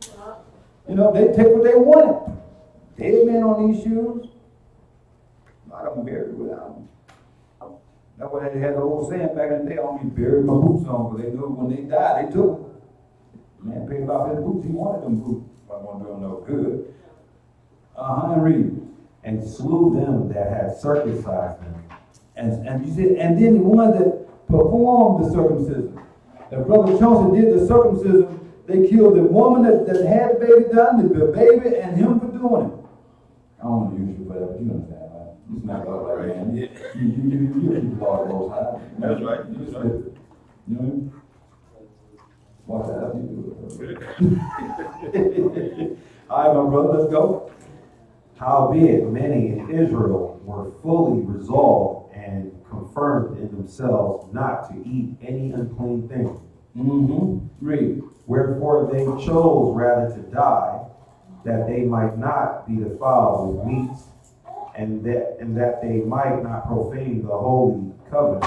You know, they take what they wanted. Dead men on these shoes. A lot of them buried without them. That's why they had the old saying back in the day, I only buried my boots on, because they knew when they died, they took them. Man paid about his boots, he wanted them boots. I wasn't doing no good. And read. And slew them that had circumcised them. And you see, and then the one that performed the circumcision. If Brother Chauncey did the circumcision, they killed the woman that had the baby done, the baby, and him for doing it. I don't want to use you for that, but you understand, right? It's not about right, man. You keep the law most high. That's right. That's right. You know what I mean? Watch that up, you do it. All right, my brother, let's go. Howbeit, many in Israel were fully resolved and confirmed in themselves not to eat any unclean thing. Read. Wherefore they chose rather to die that they might not be defiled with meats, and that they might not profane the holy covenant.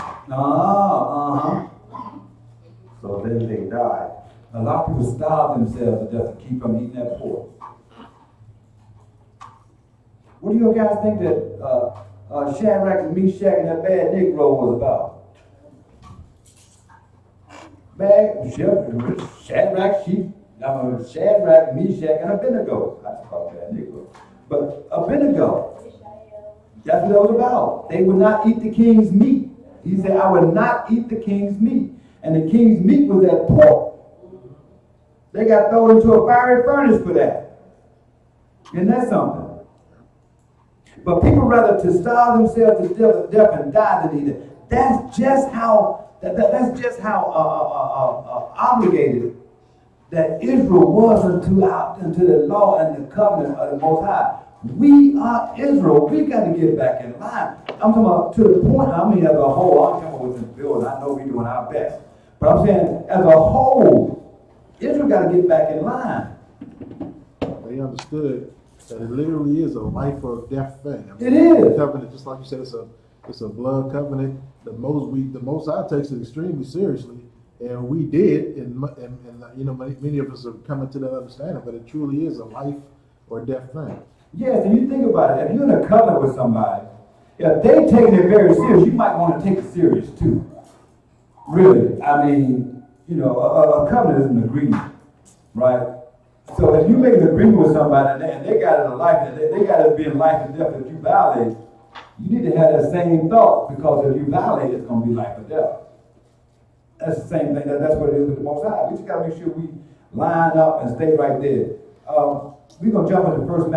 So then they died. A lot of people starve themselves to death to keep from eating that pork. What do you guys think that Shadrach and Meshach and that bad Negro was about? Shadrach, Meshach, and Abednego. That's called bad Negro. But Abednego, that's what it was about. They would not eat the king's meat. He said, I will not eat the king's meat. And the king's meat was that pork. They got thrown into a fiery furnace for that. Isn't that something? But people rather to starve themselves to death and die than eat it. That's just how obligated that Israel was unto the law and the covenant of the Most High. We are Israel. We got to get back in line. I'm talking about to the point, I mean, as a whole, I'm talking about within the building. I know we're doing our best. But I'm saying, as a whole, Israel got to get back in line. They understood that it literally is a life or death thing. I mean, it is. Covenant, just like you said, it's a blood covenant. The Most High takes it extremely seriously, and we did, and you know, many of us are coming to that understanding. But it truly is a life or death thing. Yes, and you think about it. If you're in a covenant with somebody, if they taking it very serious, you might want to take it serious too. Really, I mean, you know, a covenant is an agreement, right? So if you make an agreement with somebody and they got it in life, and they got it being life and death, if you violate, you need to have that same thought, because if you violate, it's going to be life or death. That's the same thing. That's what it is with the Most High. We just got to make sure we line up and stay right there. We're going to jump into 1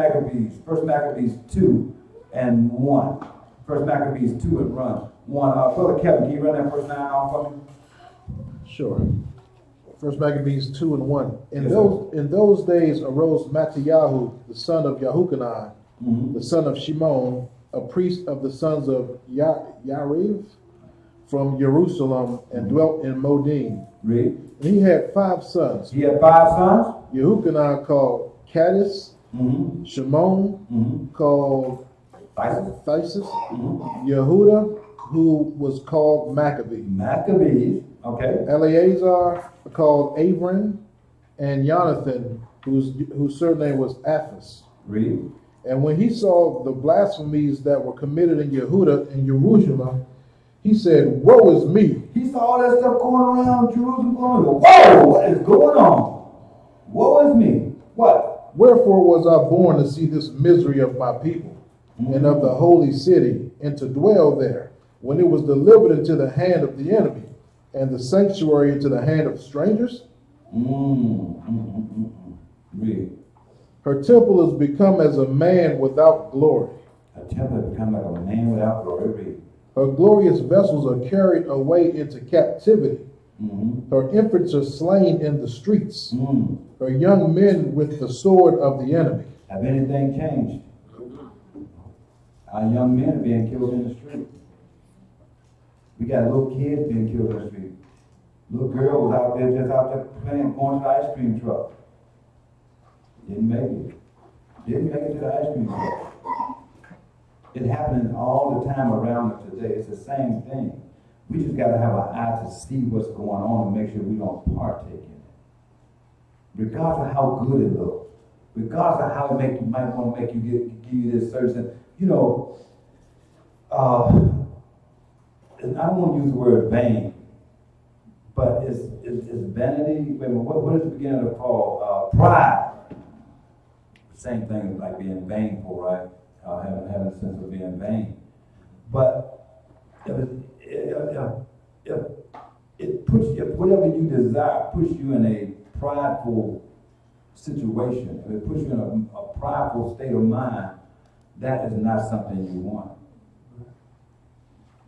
Maccabees 2 and 1. 1 Maccabees 2 and 1. Brother Kevin, can you run that first 9 off for me? Sure. 1 Maccabees 2 and 1. Yes, In those days arose Mattiyahu, the son of Yahukanan, the son of Shimon, a priest of the sons of Yariv, from Jerusalem, and dwelt in Modin. Read. And he had 5 sons. He had 5 sons? Yahukanan called Caddis, Shimon called Thysis, Yehuda, who was called Maccabees, okay. Eleazar called Abram, and Jonathan, whose surname was Aphis. Read. And when he saw the blasphemies that were committed in Yehuda and Jerusalem, he said, "Woe is me!" He saw all that stuff going around Jerusalem. Whoa, what is going on? Woe is me. What? Wherefore was I born to see this misery of my people and of the holy city, and to dwell there, when it was delivered into the hand of the enemy, and the sanctuary into the hand of strangers? Read. Her temple has become as a man without glory. Her temple has become like a man without glory. Read. Her glorious vessels are carried away into captivity. Her infants are slain in the streets. Her young men with the sword of the enemy. Have anything changed? Our young men are being killed in the street. We got little kids being killed in the street. Little girl was out there playing, going to the ice cream truck. Didn't make it. Didn't make it to the ice cream truck. It's happening all the time around us today. It's the same thing. We just got to have an eye to see what's going on and make sure we don't partake in it. Regardless of how good it looks. Regardless of how it might want to make you give you this certain, you know, I don't want to use the word vain, but it's vanity. Wait a minute, what is the beginning of Paul? Pride. Same thing as like being vainful, right? Having a sense of being vain. But if whatever you desire puts you in a prideful situation, if it puts you in a prideful state of mind, that is not something you want.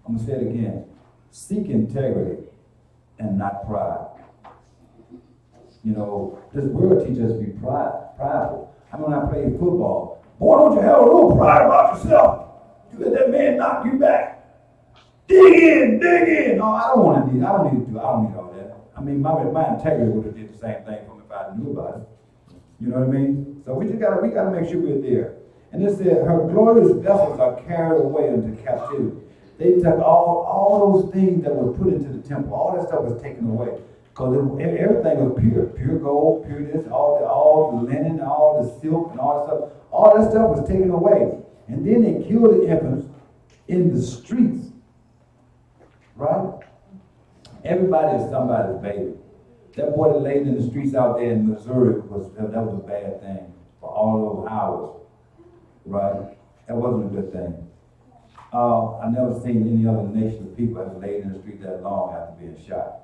I'm going to say it again. Seek integrity and not pride. You know, this world teaches us to be prideful. I mean, when I played football, boy, don't you have a little pride about yourself. You let that man knock you back. Dig in. No, I don't need all that. I mean, my integrity would have did the same thing for me if I knew about it. You know what I mean? So we gotta make sure we're there. And it said, her glorious vessels are carried away into captivity. They took all those things that were put into the temple. All that stuff was taken away. Because everything was pure gold, pure this, all the linen, all the silk and all that stuff. All that stuff was taken away. And then they killed the infants in the streets. Right? Everybody is somebody's baby. That boy that laid in the streets out there in Missouri, that was a bad thing for all those hours. Right? That wasn't a good thing. I've never seen any other nation of people that laid in the street that long after being shot.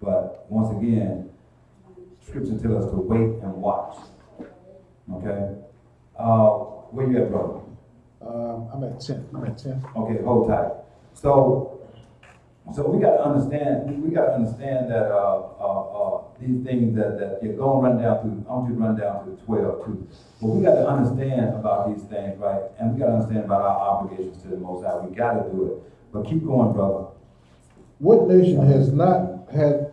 But once again, Scripture tells us to wait and watch. Okay? Where you at, brother? I'm at 10. Okay, hold tight. So we got to understand. We got to understand that these things that you're going to run down through. I want you to run down to 12 too. But we got to understand about these things, right? And we got to understand about our obligations to the Most High. We got to do it. But keep going, brother. What nation has not had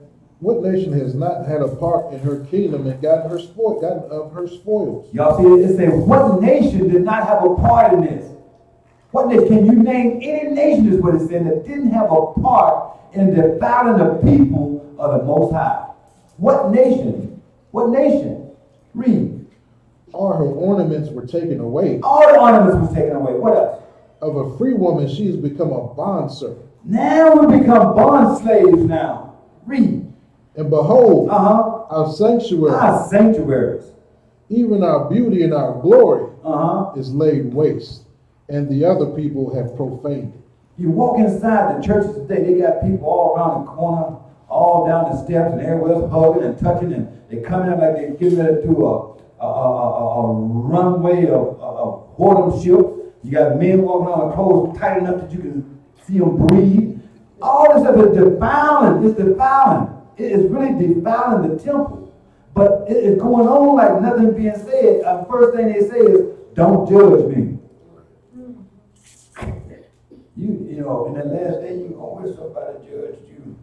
a part in her kingdom and gotten of her spoils? Y'all see it says, what nation did not have a part in this? What nation? Can you name any nation, is what it said, that didn't have a part in defiling the people of the Most High? What nation? What nation? Read. All her ornaments were taken away. All the ornaments was taken away. What else? Of a free woman, she has become a bondservant. Now we become bond slaves now. Read. And behold, our sanctuaries, even our beauty and our glory, is laid waste, and the other people have profaned it. You walk inside the churches today, they got people all around the corner, all down the steps, and everywhere else hugging and touching, and they coming out like they're getting ready to do a runway of whoredomship. You got men walking around with clothes tight enough that you can see them breathe. All this stuff is defiling. It's defiling. It is really defiling the temple. But it is going on like nothing being said. The first thing they say is, don't judge me. You know, in the last day, you always somebody judged you.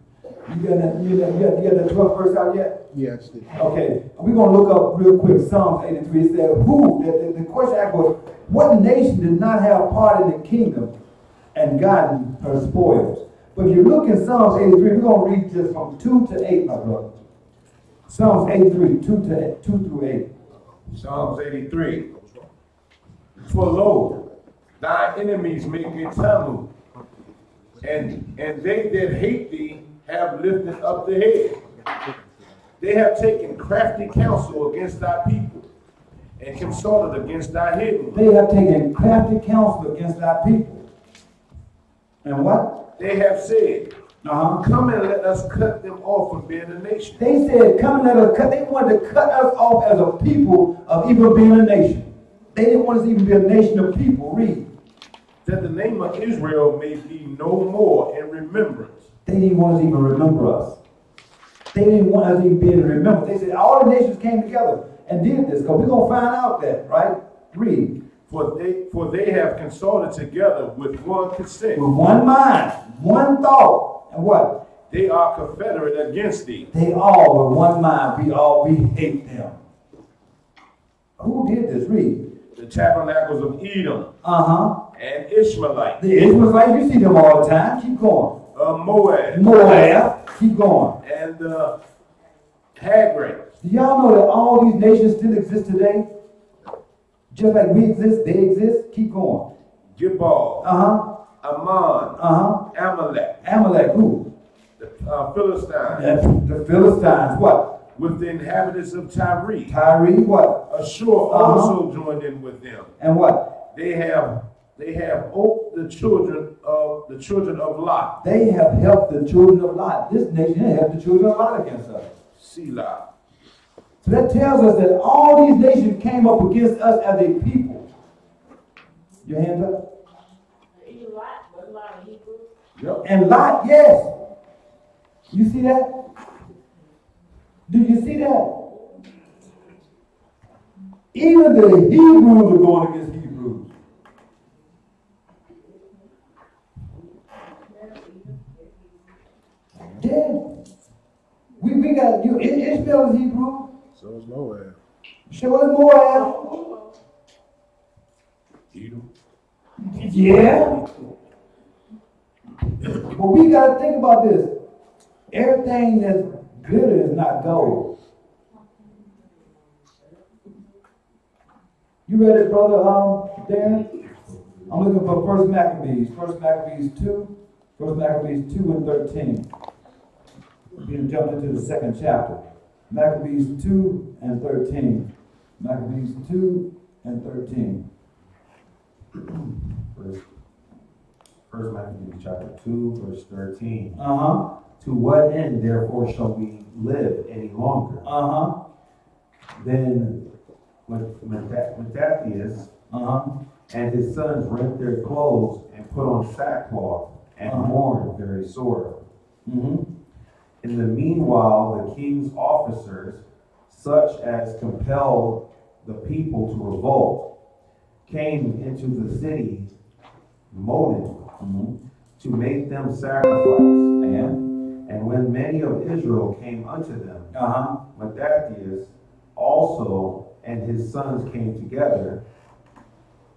You got that 12th verse out yet? Yes. Okay, we're going to look up real quick Psalms 83. It said, the question asked was, what nation did not have part in the kingdom and gotten her spoils? But if you look in Psalms 83, we're going to read just from 2 to 8, my brother. Psalms 83, 2 through 8. Psalms 83. For lo, thy enemies make a tumult, and they that hate thee have lifted up the head. They have taken crafty counsel against thy people, and consulted against thy hidden ones. They have taken crafty counsel against thy people. And what? They have said, come and let us cut them off from being a nation. They said, come and let us cut. They wanted to cut us off as a people of even being a nation. They didn't want us to even be a nation of people. Read. That the name of Israel may be no more in remembrance. They didn't want us to even remember us. They didn't want us to even be in remembrance. They said all the nations came together and did this, because we're going to find out that, right? Read. For they have consulted together with one consent. With one mind, one thought, and what? They are confederate against thee. They all with one mind. We hate them. Who did this? Read. The tabernacles of Edom. And Ishmaelites. The Ishmaelites, you see them all the time. Keep going. Moab. Keep going. And Hagri. Do y'all know that all these nations still exist today? Just like we exist, they exist. Keep going. Gibal. Ammon. Amalek. Amalek, who? The Philistines. The Philistines, what? With the inhabitants of Tyre. What? Ashur also joined in with them. And what? They have helped the children of Lot. They have helped the children of Lot. This nation has helped the children of Lot against us. Selah. So that tells us that all these nations came up against us as a people. Your hands up. Yep. And Lot, yes. You see that? Do you see that? Even the Hebrews are going against Hebrews. Yeah. We got you. Ishmael is Hebrew. So is Moab. Show us more, Al. Yeah. But we got to think about this. Everything that's glitter is not gold. You read it, brother, Dan? I'm looking for First Maccabees. First Maccabees 2. First Maccabees 2 and 13. We're going to jump into the second chapter. Maccabees 2 and 13. Maccabees 2 and 13. First Maccabees chapter 2, verse 13. Uh-huh. To what end, therefore, shall we live any longer? Uh-huh. Then Mattathias and his sons rent their clothes and put on sackcloth and mourn very sore. In the meanwhile, the king's officers, such as compelled the people to revolt, came into the city moaning to make them sacrifice. And when many of Israel came unto them, Mattathias also and his sons came together.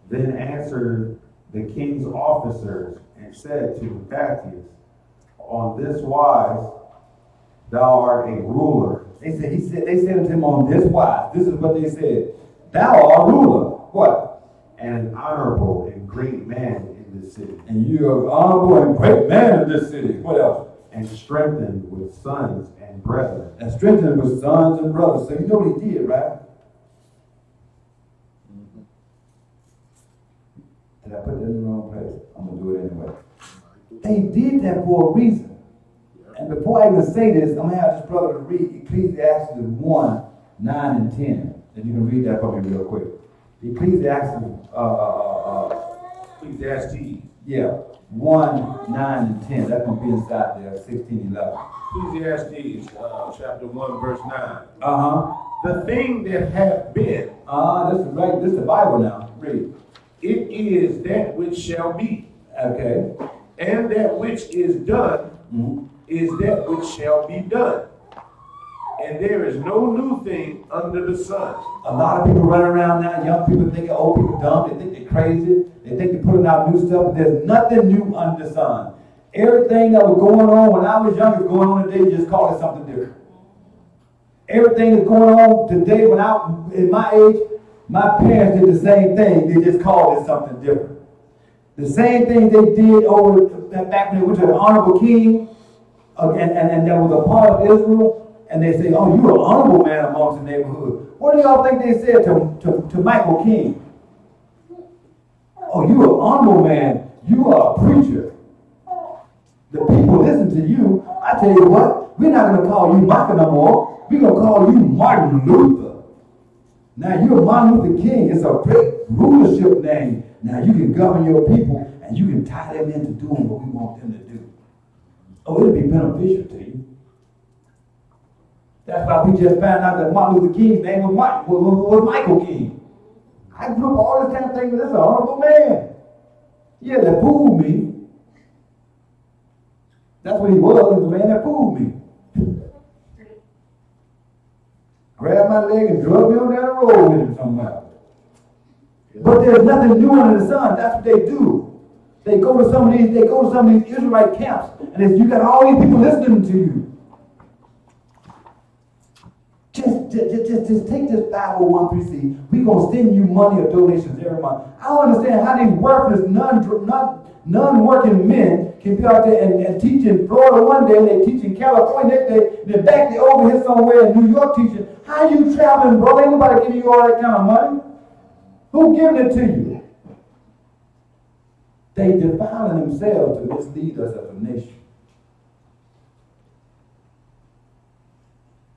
Then answered the king's officers and said to Mattathias, on this wise thou art a ruler. They said unto him on this wise. This is what they said. Thou art a ruler. What? And an honorable and great man in this city. And you are an honorable and great man in this city. What else? And strengthened with sons and brethren. And strengthened with sons and brothers. So you know what he did, right? Did I put that in the wrong place? I'm going to do it anyway. They did that for a reason. And before I even say this, I'm going to have this brother to read Ecclesiastes 1, 9 and 10. And you can read that for me real quick. Ecclesiastes, yeah, 1, 9 and 10. That's going to be inside there, 16, 11. Ecclesiastes chapter 1, verse 9. Uh-huh. The thing that hath been. This is right. This is the Bible now. Read. It is that which shall be. Okay. And that which is done is that which shall be done. And there is no new thing under the sun. A lot of people running around now, young people thinking old people dumb, they think they're crazy, they think they're putting out new stuff, but there's nothing new under the sun. Everything that was going on when I was young is going on today, just call it something different. Everything that's going on today, in my age, my parents did the same thing, they just called it something different. The same thing they did back when they went to the honorable king, and that was a part of Israel. And they say, oh, you're an honorable man amongst the neighborhood. What do y'all think they said to Michael King? Oh, you're an honorable man. You are a preacher. The people listen to you. I tell you what, we're not going to call you Michael no more. We're going to call you Martin Luther. Now, you're Martin Luther King. It's a great rulership name. Now, you can govern your people, and you can tie them into doing what we want them to do. Oh, it'll be beneficial to you. That's why we just found out that Martin Luther King's name was Michael King. I grew up all the time thinking this is an honorable man. Yeah, that fooled me. That's what he was. He was a man that fooled me. Grabbed my leg and drug me on down the road with him somewhere. But there's nothing new under the sun. That's what they do. They go to some of these Israelite camps, and you got all these people listening to you. Just take this 501(c). We're going to send you money or donations every month. I don't understand how these worthless, non-working men can be out there and teach in Florida one day, they teach in California next day, then back they over here somewhere in New York teaching. How you traveling, bro? Ain't nobody giving you all that kind of money. Who giving it to you? They defiling themselves to mislead us as a nation.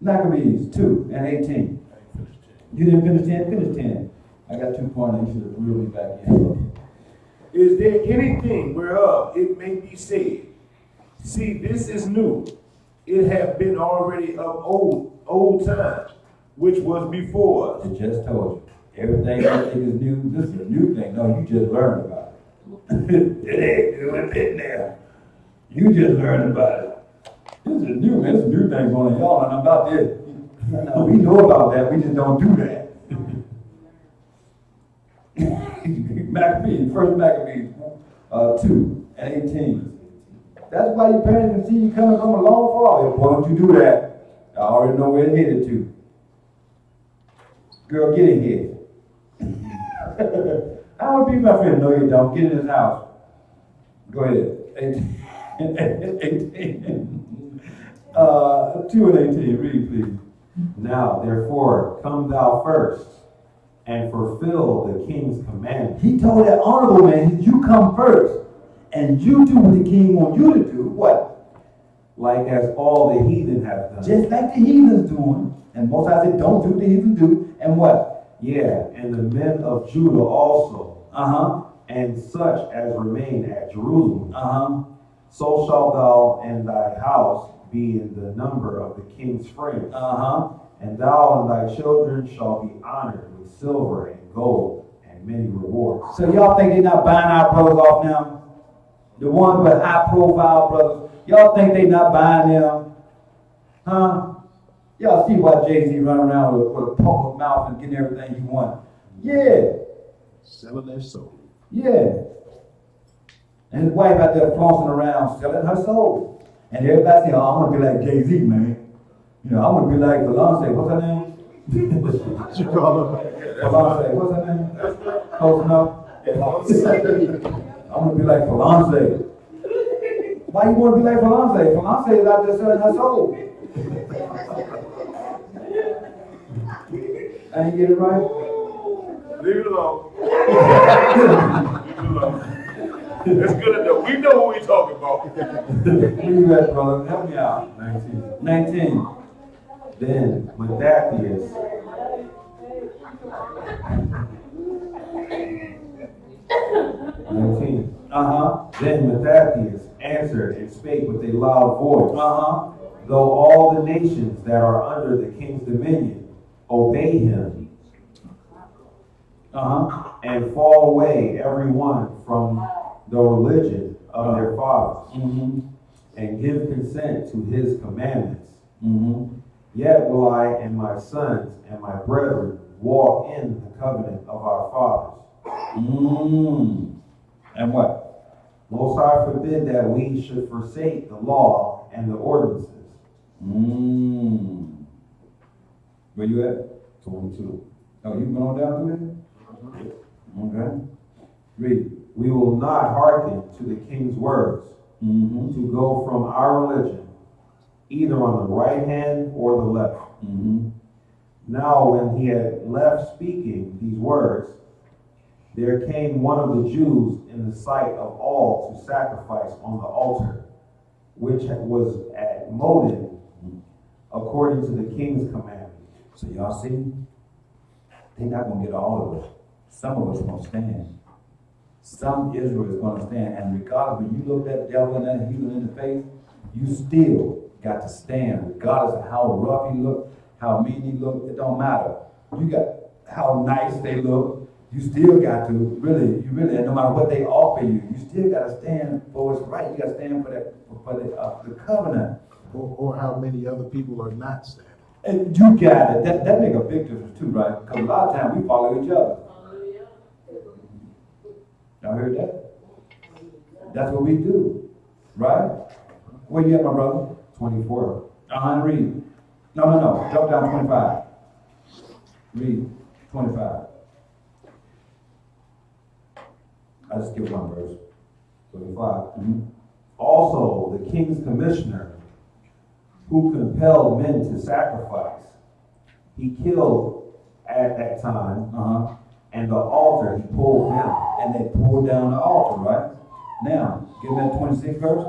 Maccabees 2 and 18. You didn't finish 10? Finish 10. I got 2 points. You should have reeled me back in. Is there anything whereof it may be said, see, this is new. It hath been already of old time, which was before us. I just told you. Everything I think is new, this is a new thing. No, you just learned about it. It ain't new, it's in there. You just learned about it. This is new, man. This is a new thing going on. Y'all know about this. No, we know about that. We just don't do that. Maccabees, first Maccabees, 2 and 18. That's why your parents can see you coming from a long fall. Why don't you do that? I already know where it's headed to. Girl, get in here. I want to be my friend. No, you don't. Get in his house. Go ahead. 18. 2 and 18. Read, please. Now, therefore, come thou first, and fulfill the king's commandment. He told that honorable man, you come first, and you do what the king wants you to do. What? Like as all the heathen have done. Just like the heathens doing. And most I said, don't do what the heathens do. And what? Yeah, and the men of Judah also. Uh-huh. And such as remain at Jerusalem. Uh-huh. So shalt thou and thy house be in the number of the king's friends. Uh-huh. And thou and thy children shall be honored with silver and gold and many rewards. So y'all think they're not buying our brothers off now? The ones with high profile brothers. Y'all think they not buying them? Huh? Y'all see why Jay-Z running around with a public mouth and getting everything he wants? Yeah. Selling their soul. Yeah. And his wife out there flossing around, selling her soul. And everybody saying, oh, I want to be like Jay-Z, man. You know, I want to be like Beyonce. What's her name? What you call them? Beyonce. What's her name? Close enough? I want to be like Beyonce. Why you want to be like Beyonce? Beyonce is out there selling her soul. I ain't get it right? Leave it alone. Leave it alone. It's good enough. We know what we're talking about. Where you at, brother? Help me out. 19. 19. Then Mattathias, Then Mattathias answered and spake with a loud voice. Though all the nations that are under the king's dominion obey him, and fall away every one from the religion of their fathers, and give consent to his commandments, yet will I and my sons and my brethren walk in the covenant of our fathers. And what? Most High forbid that we should forsake the law and the ordinances. Where you at? 22. Oh, you going down through there? Okay. Read. We will not hearken to the king's words to go from our religion, either on the right hand or the left. Now, when he had left speaking these words, there came one of the Jews in the sight of all to sacrifice on the altar, which was at Modin, according to the king's commandment. So y'all see, they're not going to get all of us. Some of us going to stand. Some Israel is going to stand. And regardless, when you look that devil and that heathen in the face, you still got to stand. Regardless of how rough he look, how mean he look, it don't matter. You got how nice they look. You still got to really, and no matter what they offer you, you still got to stand for what's right. You got to stand for that, for the covenant. Or how many other people are not standing. And you got it. That make a big difference too, right? Because a lot of times we follow each other. Y'all heard that? That's what we do, right? Where you at, my brother? 24. Read. No. Jump down 25. Read 25. I just skip one verse. 25. Also, the king's commissioner, who compelled men to sacrifice, he killed at that time, and the altar he pulled down. And they pulled down the altar, right? Now, give me that 26th verse.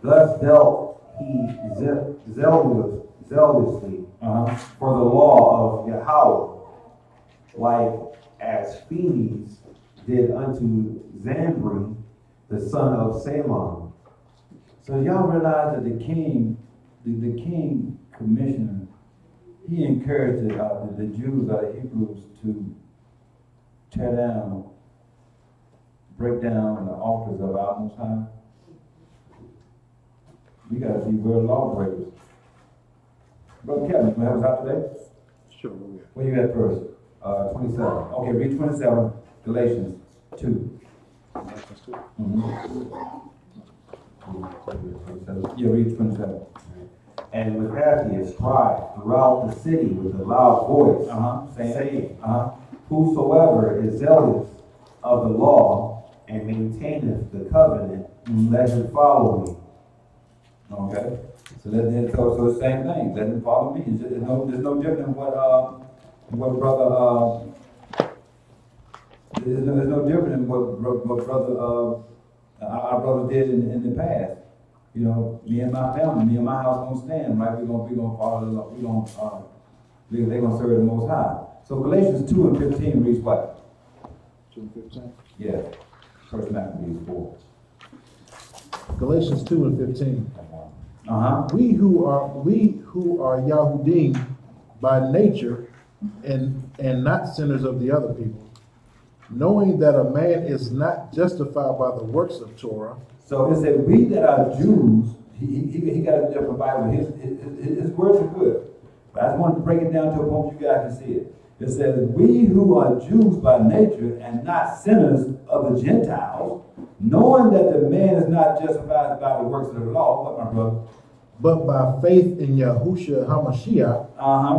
Thus dealt he zealously for the law of Yahweh, like as Phoenix did unto Zambri, the son of Salem. So y'all realize that the king commissioner, he encouraged the Jews or the Hebrews to tear down, break down the altars of our Most High. We got to be real lawbreakers. Brother Kevin, you want to help us out today? Sure. Where you at first? 27. Okay, read 27, Galatians 2. Yeah, read 27. And with Atheists cried throughout the city with a loud voice, saying, Whosoever is zealous of the law and maintaineth the covenant, let him follow me. Okay. So so the same thing. Let him follow me. There's no different than what brother there's no different than what brother our brother did in the past. You know, me and my family, me and my house gonna stand, right? We're gonna follow the law. They're gonna serve the Most High. So Galatians 2 and 15 reads what? 2 and 15. Yeah. First Maccabees 4. Galatians 2 and 15. Uh-huh. We who are Yahudim by nature and not sinners of the other people, knowing that a man is not justified by the works of Torah. So it said, we that are Jews, he got a different Bible. His words are good. But I just want to break it down to a point you guys can see it. It says, we who are Jews by nature and not sinners of the Gentiles, knowing that the man is not justified by the works of the law, what, my brother? But by faith in Yahushua HaMashiach,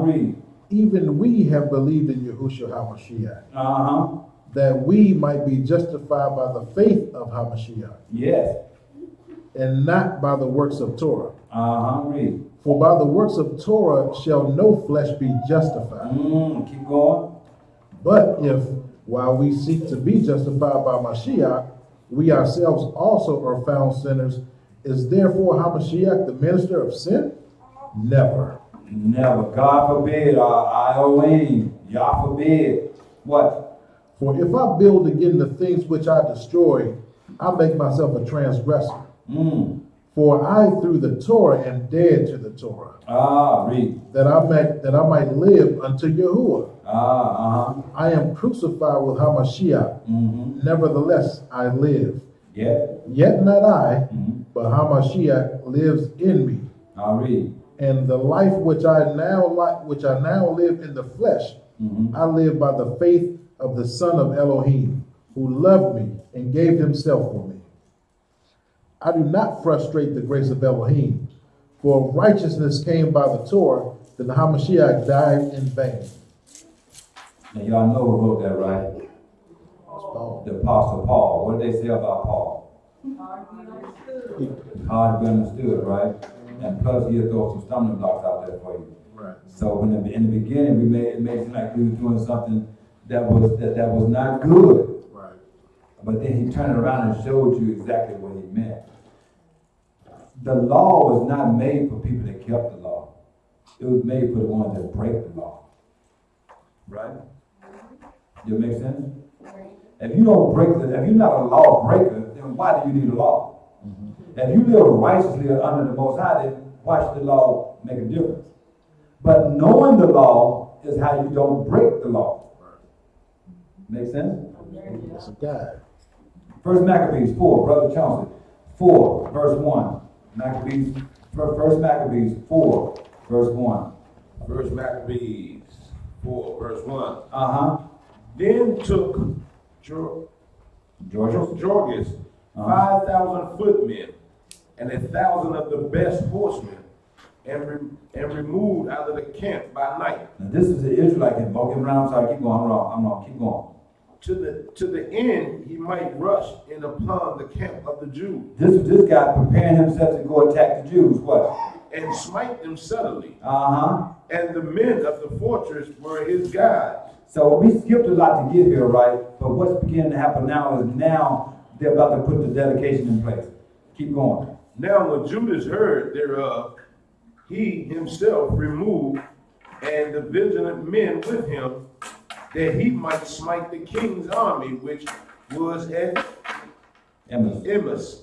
read. Even we have believed in Yahushua HaMashiach, that we might be justified by the faith of HaMashiach. Yes. And not by the works of Torah. Read. For by the works of Torah shall no flesh be justified. Keep going. But if, while we seek to be justified by Mashiach, we ourselves also are found sinners, is therefore HaMashiach the minister of sin? Never. Never. God forbid. Elohim. Yah forbid. What? For if I build again the things which I destroyed, I make myself a transgressor. For I through the Torah am dead to the Torah. Read. That I might live unto Yahuwah. I am crucified with HaMashiach. Nevertheless I live. Yet not I, but HaMashiach lives in me. Read. And the life which I now live in the flesh, I live by the faith of the Son of Elohim, who loved me and gave himself for me. I do not frustrate the grace of Elohim, for if righteousness came by the Torah, then the HaMashiach died in vain. Now y'all know who wrote that, right? The Apostle Paul. What did they say about Paul? Hard to be understood, right? And plus he'll throw some stumbling blocks out there for you. Right. So when in the beginning it made it seem like he was doing something that was not good. Right. But then he turned around and showed you exactly what he meant. The law was not made for people that kept the law. It was made for the ones that break the law. Right? Does it make sense? If you don't break if you're not a law breaker, then why do you need a law? If you live righteously under the Most High, then why should the law make a difference? But knowing the law is how you don't break the law. Make sense? It's a guide. First Maccabees 4, Brother Chauncey, 4, verse 1. First Maccabees 4, verse 1. First Maccabees 4, verse 1. Then took Georges 5,000 footmen and 1,000 of the best horsemen, and removed out of the camp by night. Now this is the Israelite camp. Okay, I'm sorry, keep going. I'm wrong. Keep going. To the end he might rush in upon the camp of the Jews. This guy preparing himself to go attack the Jews. What? And smite them suddenly. And the men of the fortress were his guides. So we skipped a lot to get here, right? But what's beginning to happen now is they're about to put the dedication in place. Keep going. Now when Judas heard thereof, he himself removed, and the vigilant men with him, that he might smite the king's army, which was at Emmaus.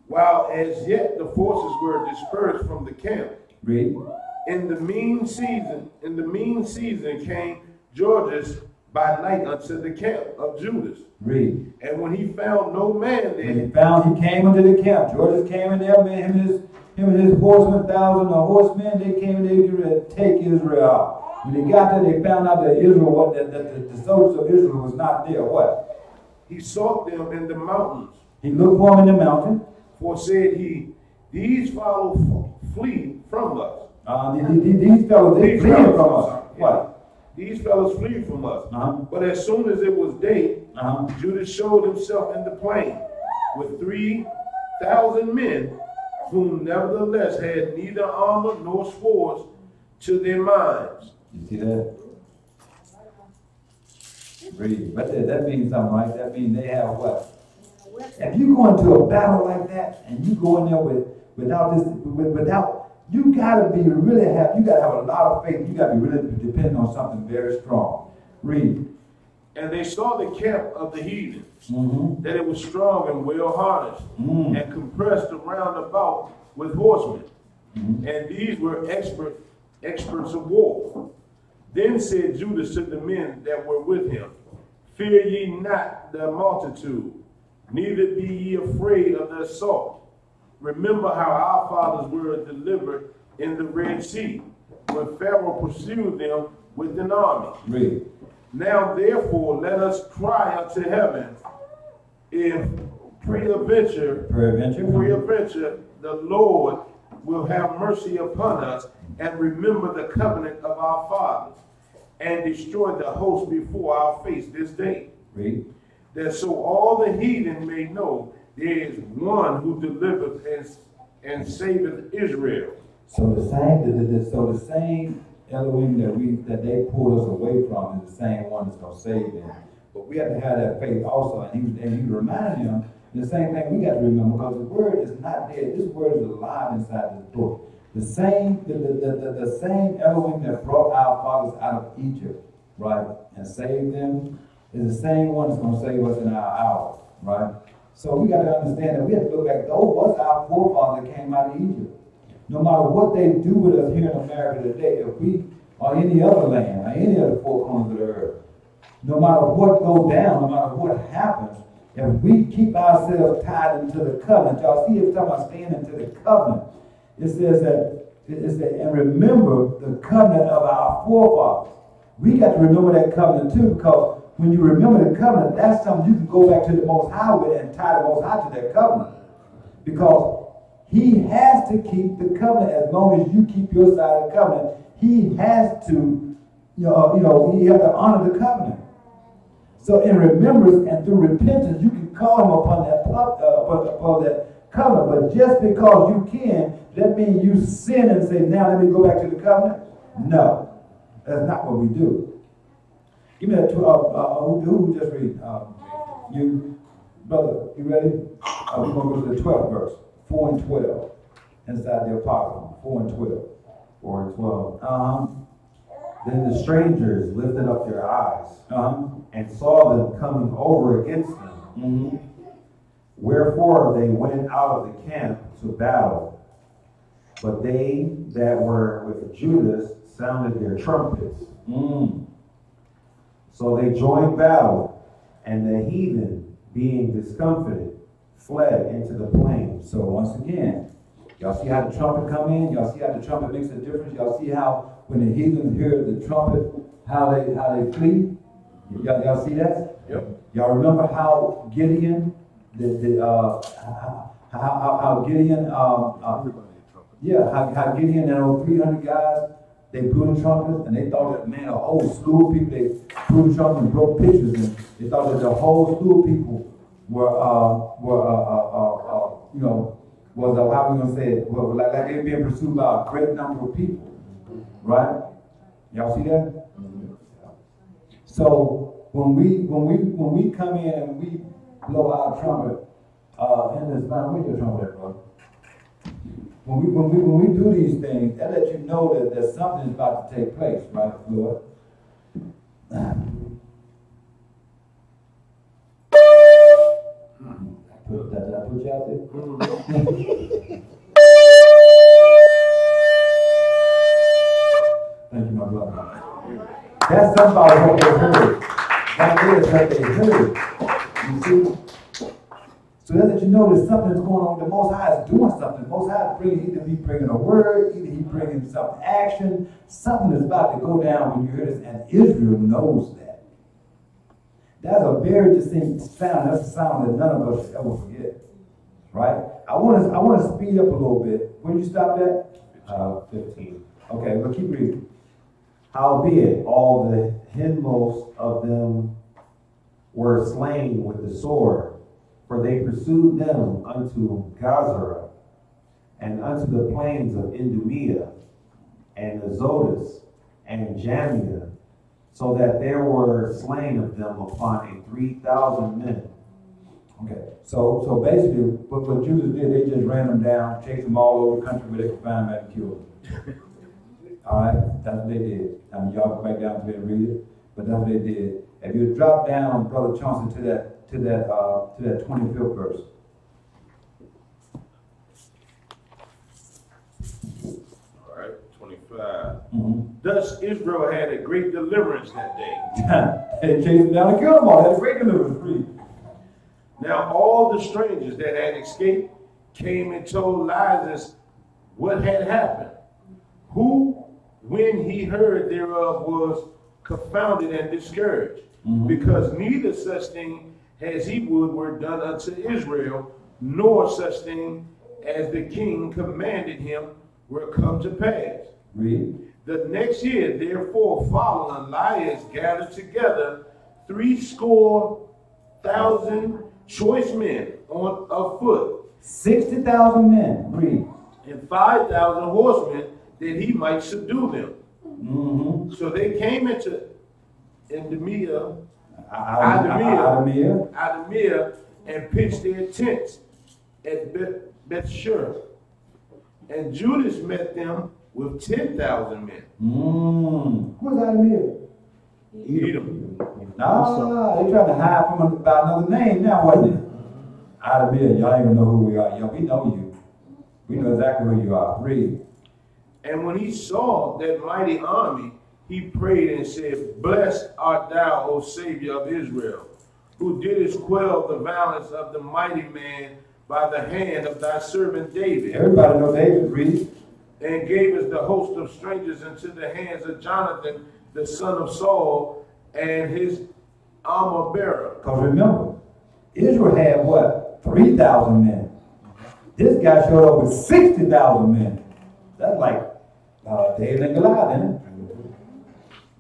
While as yet the forces were dispersed from the camp. Read. In the mean season came Georges by night unto the camp of Judas. Read. And when he found no man there, he came into the camp. Georges came in there, him and his horsemen, 1,000 horsemen, they came in there to take Israel out. When they got there, they found out that Israel, that the soldiers of Israel was not there. What? He sought them in the mountains. He looked for them in the mountain. For said he, these follow flee from us. These fellows, they flee from us. What? These fellows flee from us. But as soon as it was day, Judas showed himself in the plain with 3,000 men, whom nevertheless had neither armor nor swords to their minds. You see that? Read. But that means something, right? That means they have what? If you go into a battle like that and you go in there without you gotta be really you gotta have a lot of faith. You gotta be really dependent on something very strong. Read. And they saw the camp of the heathen, that it was strong and well harnessed, and compressed around about with horsemen. And these were experts of war. Then said Judas to the men that were with him, fear ye not the multitude, neither be ye afraid of the assault. Remember how our fathers were delivered in the Red Sea, when Pharaoh pursued them with an army. Read. Now therefore let us cry unto heaven, if peradventure the Lord will have mercy upon us, and remember the covenant of our fathers, and destroy the host before our face this day. Read. That so all the heathen may know there is one who delivereth and saveth Israel. So the same Elohim that they pulled us away from is the same one that's gonna save them. But we have to have that faith also, and he reminded them the same thing we got to remember, because the word is not dead. This word is alive inside this book. The same Elohim that brought our fathers out of Egypt, right, and saved them, is the same one that's gonna save us in our hour, right? So we got to understand that we have to look back. Those was our forefathers that came out of Egypt. No matter what they do with us here in America today, if we or any other land, or any other four corners of the earth, no matter what goes down, no matter what happens, if we keep ourselves tied into the covenant, y'all see it's talking about staying into the covenant. It says that, and remember the covenant of our forefathers. We got to remember that covenant too, because when you remember the covenant, that's something you can go back to the Most High with and tie the Most High to that covenant. Because he has to keep the covenant as long as you keep your side of the covenant. He has to, he has to honor the covenant. So in remembrance and through repentance, you can call him upon that covenant. But just because you can, that means you sin and say, now let me go back to the covenant? No, that's not what we do. Give me that 12. Who just read? You, brother, you ready? We're going to go to the 12th verse. 4 and 12. Inside the apostle. 4 and 12. 4 and 12. Then the strangers lifted up their eyes and saw them coming over against them. Wherefore they went out of the camp to battle. But they that were with Judas sounded their trumpets. So they joined battle, and the heathen, being discomfited, fled into the plain. So once again, y'all see how the trumpet come in? Y'all see how the trumpet makes a difference? Y'all see how when the heathens hear the trumpet, how they flee? Y'all see that? Yep. Y'all remember how Gideon, how Gideon, how Gideon and those 300 guys, they blew the trumpets, and they thought that, man, a whole school of people, they blew the trumpet and broke pitchers, and they thought that the whole school of people were how we gonna say it? Well, like they were being pursued by a great number of people, right? Y'all see that? So when we come in and we blow our trumpet in this man, where's your trumpet, brother? When we do these things, that lets you know that something is about to take place, right, Lord? Did I put you out there? Thank you, my brother. That's something about what they heard. That is what they heard. You see? So that lets you know there's something that's going on. The Most High is doing something. The Most High is bringing, either He's bringing a word, either He's bringing some action. Something is about to go down when you hear this, and Israel knows that. That's a very distinct sound. That's a sound that none of us should ever forget. Right? I want to speed up a little bit. Where did you stop at? 15. Okay, we'll keep reading. Howbeit, all the hindmost of them were slain with the sword, for they pursued them unto Gazara, and unto the plains of Idumea, and Azotus, and Jamia, so that there were slain of them upon 3,000 men. Okay, so basically, what Judas did, they just ran them down, chased them all over the country where they could find them and kill them. All right, that's what they did. I mean, y'all go back down to it and read it, but that's what they did. If you drop down, Brother Chauncey, to that 25th verse. All right, 25. Thus Israel had a great deliverance that day. They chased them down and killed them all. Had a great deliverance. Read. Now all the strangers that had escaped came and told Lysias what had happened, who, when he heard thereof, was confounded and discouraged, because neither such thing as he would were done unto Israel, nor such thing as the king commanded him were come to pass. Read. The next year, therefore, following, Elias gathered together 70,000 choice men on afoot, 60,000 men. Read. and 5,000 horsemen, that he might subdue them. So they came into Idumea, and pitched their tents at Bethshur. And Judas met them with 10,000 men. Who's Idumea? Edom. They trying to hide from him by another name now, wasn't it? Idumea, y'all even know who we are. Yeah, we know you. We know exactly who you are. Read. And when he saw that mighty army, he prayed and said, Blessed art thou, O Savior of Israel, who didst quell the violence of the mighty man by the hand of thy servant David. Everybody know David. Read. And gave us the host of strangers into the hands of Jonathan, the son of Saul, and his armor bearer. Because remember, Israel had what? 3,000 men. This guy showed up with 60,000 men. That's like David and Goliath, isn't it?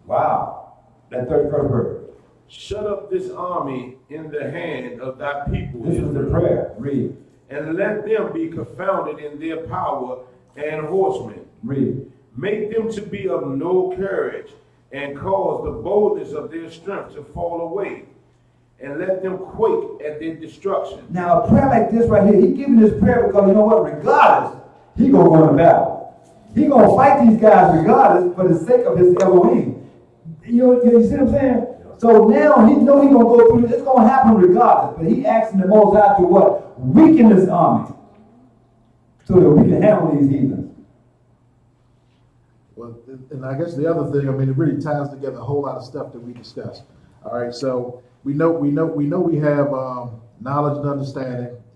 Wow. That 31st verse. Shut up this army in the hand of thy people. This is the prayer. Read. And let them be confounded in their power and horsemen. Read. Make them to be of no courage, and cause the boldness of their strength to fall away, and let them quake at their destruction. Now a prayer like this right here, he giving this prayer because you know what? Regardless, he gonna go into battle. He gonna fight these guys regardless for the sake of his Elohim. You see what I'm saying? So now he know he gonna go through this. It's gonna happen regardless. But he asking the Most High to what? Weaken this army so that we can handle these heathens. Well, and I guess the other thing, I mean, it really ties together a whole lot of stuff that we discussed. All right, so we have knowledge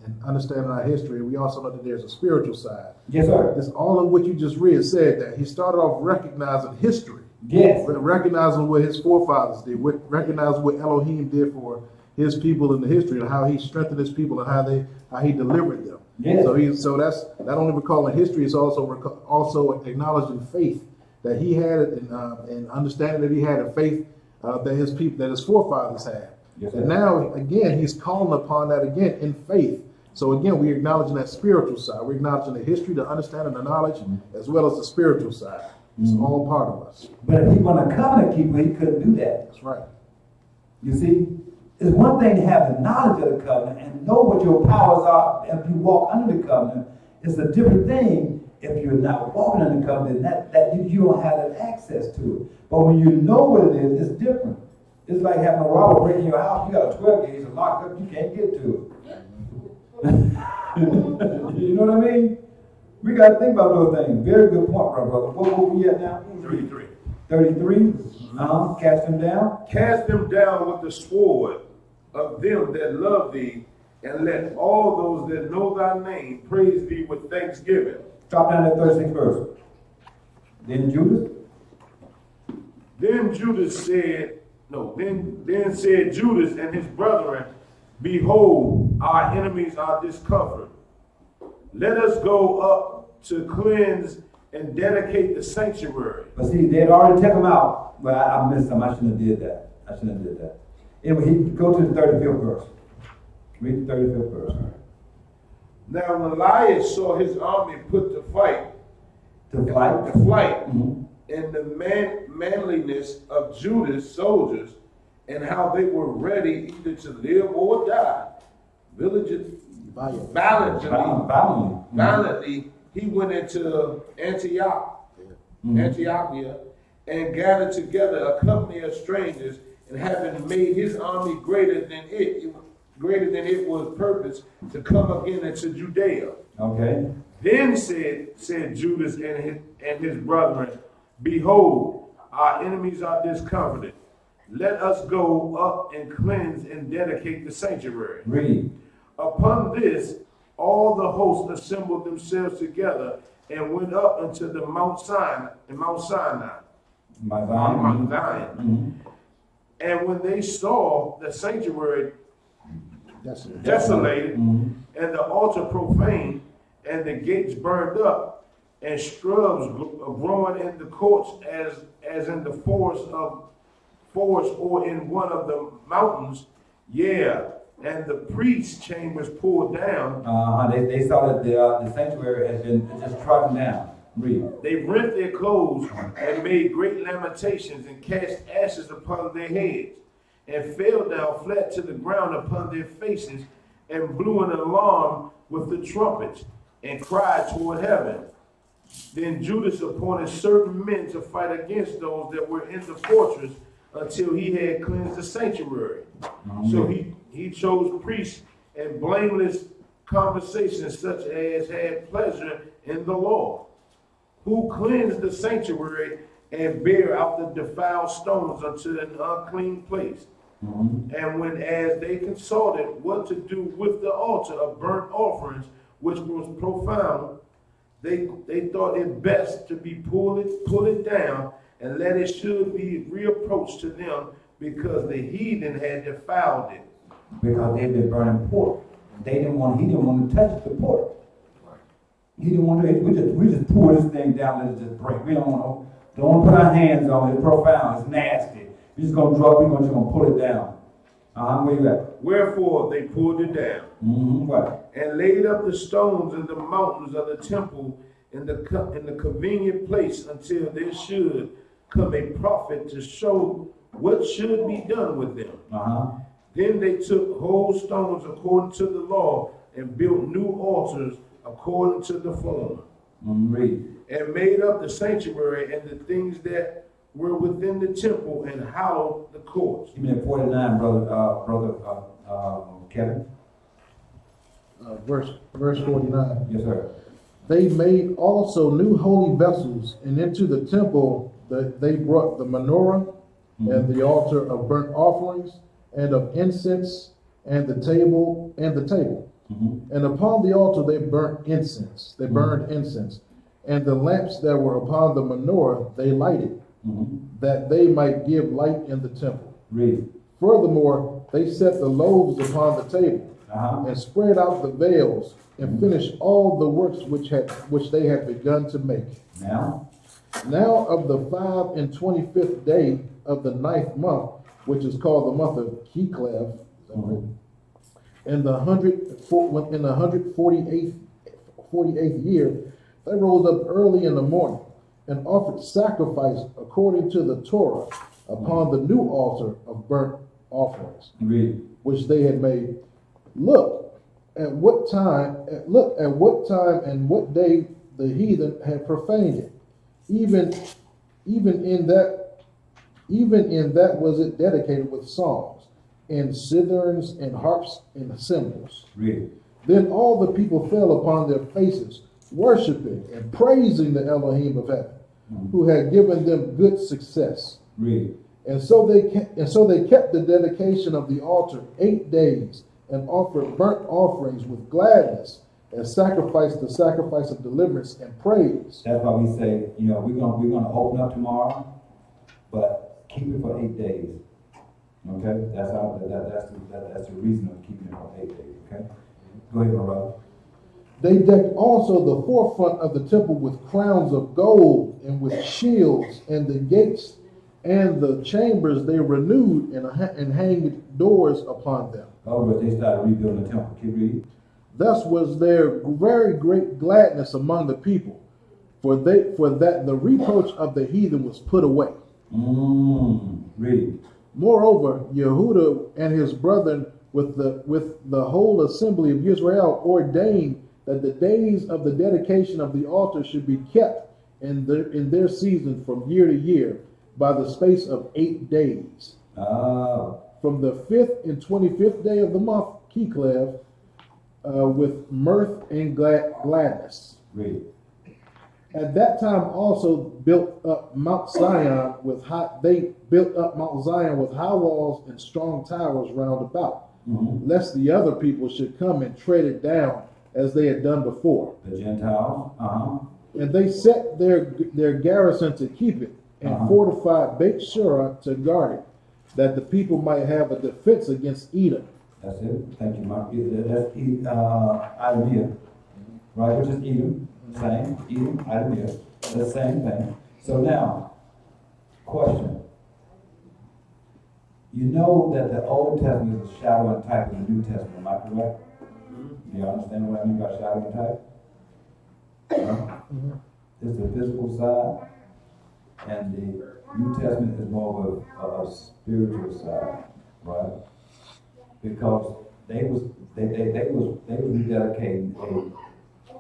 and understanding our history. We also know that there's a spiritual side. Yes, sir. It's all of what you just read said that he started off recognizing history. Yes. Recognizing what his forefathers did, recognizing what Elohim did for his people in the history, and how he strengthened his people, and how he delivered them. Yes. So that's not only recalling history, it's also acknowledging faith that he had, and understanding that he had, a faith that his forefathers had. Yes, and now again he's calling upon that again in faith. So again, we're acknowledging that spiritual side. We're acknowledging the history, the understanding, the knowledge, as well as the spiritual side. It's all part of us. But if he wasn't a covenant keeper, he couldn't do that. That's right. You see, it's one thing to have the knowledge of the covenant and know what your powers are if you walk under the covenant. It's a different thing if you're not walking under the covenant, that you don't have that access to it. But when you know what it is, it's different. It's like having a robber break in your house. You got a 12 gauge and locked up, you can't get to it. You know what I mean? We got to think about those things. Very good point, brother. What we at now? 33. 33. Cast them down. Cast them down with the sword of them that love thee, and let all those that know thy name praise thee with thanksgiving. Drop down to 36th verse. Then Judas. Then said Judas and his brethren, behold, our enemies are discomfited. Let us go up to cleanse and dedicate the sanctuary. But see, they had already taken him out. But I missed him. I shouldn't have did that. Anyway, he go to the 35th verse. Read the 35th verse. Now when Elias saw his army put to flight, Mm-hmm. and the manliness of Judas' soldiers, and how they were ready either to live or die, valiantly, he went into Antiochia, and gathered together a company of strangers, and having made his army greater than it was purposed to come again into Judea. Okay. Then said Judas and his brethren, behold, our enemies are discomfited. Let us go up and cleanse and dedicate the sanctuary. Read. Upon this, all the hosts assembled themselves together and went up unto the Mount Sinai. Mm-hmm. And when they saw the sanctuary desolated, mm-hmm. and the altar profaned, and the gates burned up, and shrubs growing in the courts as in the forest or in one of the mountains, and the priest's chambers pulled down. They saw that the sanctuary had been just trodden down. Read. They rent their clothes and made great lamentations and cast ashes upon their heads, and fell down flat to the ground upon their faces, and blew an alarm with the trumpets, and cried toward heaven. Then Judas appointed certain men to fight against those that were in the fortress until he had cleansed the sanctuary. Mm-hmm. So he chose priests and blameless conversation such as had pleasure in the law, who cleansed the sanctuary and bear out the defiled stones unto an unclean place. Mm-hmm. And when as they consulted what to do with the altar of burnt offerings, which was profound, they thought it best to be pull it down, and let it should be reapproached to them, because the heathen had defiled it. Because they've been burning pork. He didn't want to touch the pork. He didn't want to. We just pour this thing down. Let it just break. We don't want to put our hands on it. It's profound. It's nasty. We're just gonna drop. We're just gonna pull it down. Where you at? Wherefore they pulled it down. Mm-hmm. What? And laid up the stones in the mountains of the temple in the convenient place, until there should come a prophet to show what should be done with them. Then they took whole stones according to the law, and built new altars according to the former. Read. And made up the sanctuary and the things that were within the temple, and hallowed the courts. Give me that 49, brother Kevin. Verse 49. Yes, sir. They made also new holy vessels, and into the temple they brought the menorah, mm-hmm. and the altar of burnt offerings, and of incense, and the table. Mm-hmm. And upon the altar they burnt incense. They burned mm-hmm. incense. And the lamps that were upon the menorah they lighted, mm-hmm. that they might give light in the temple. Read. Furthermore, they set the loaves upon the table, and spread out the veils, and finished all the works which they had begun to make. Now of the 25th day of the 9th month, which is called the month of Kislev, in the 148th year, they rose up early in the morning and offered sacrifice according to the Torah upon the new altar of burnt offerings, which they had made. Look at what time and what day the heathen had profaned it. Even in that was it dedicated with songs and citherns and harps and cymbals. Then all the people fell upon their faces, worshiping and praising the Elohim of heaven, who had given them good success. And so they kept the dedication of the altar 8 days, and offered burnt offerings with gladness, and sacrificed the sacrifice of deliverance and praise. That's why we say, you know, we're gonna open up tomorrow, but keep it for 8 days. Okay, that's the reason of keeping it for 8 days. Okay, go ahead, my brother. They decked also the forefront of the temple with crowns of gold and with shields, and the gates and the chambers they renewed and hanged doors upon them. In other words, they started rebuilding the temple. Keep reading. Thus was there very great gladness among the people, for that the reproach of the heathen was put away. Read. Moreover, Yehuda and his brethren with the whole assembly of Israel ordained that the days of the dedication of the altar should be kept in their season from year to year by the space of 8 days. From the 5th and 25th day of the month, Kislev, with mirth and gladness. Read. At that time also built up Mount Zion with high walls and strong towers round about, lest the other people should come and tread it down as they had done before. The Gentiles. And they set their garrison to keep it, and fortified Beit Shura to guard it, that the people might have a defense against Edom. That's it. Thank you, Mark. That's Idumea, right? Which is Edom. Same. Edom, Idumea. The same thing. So now, question. You know that the Old Testament is a shadow and type of the New Testament, am I correct? Do you understand what I mean by shadow and type? It's the physical side, and the New Testament is more of a spiritual side, right? Because they was rededicating a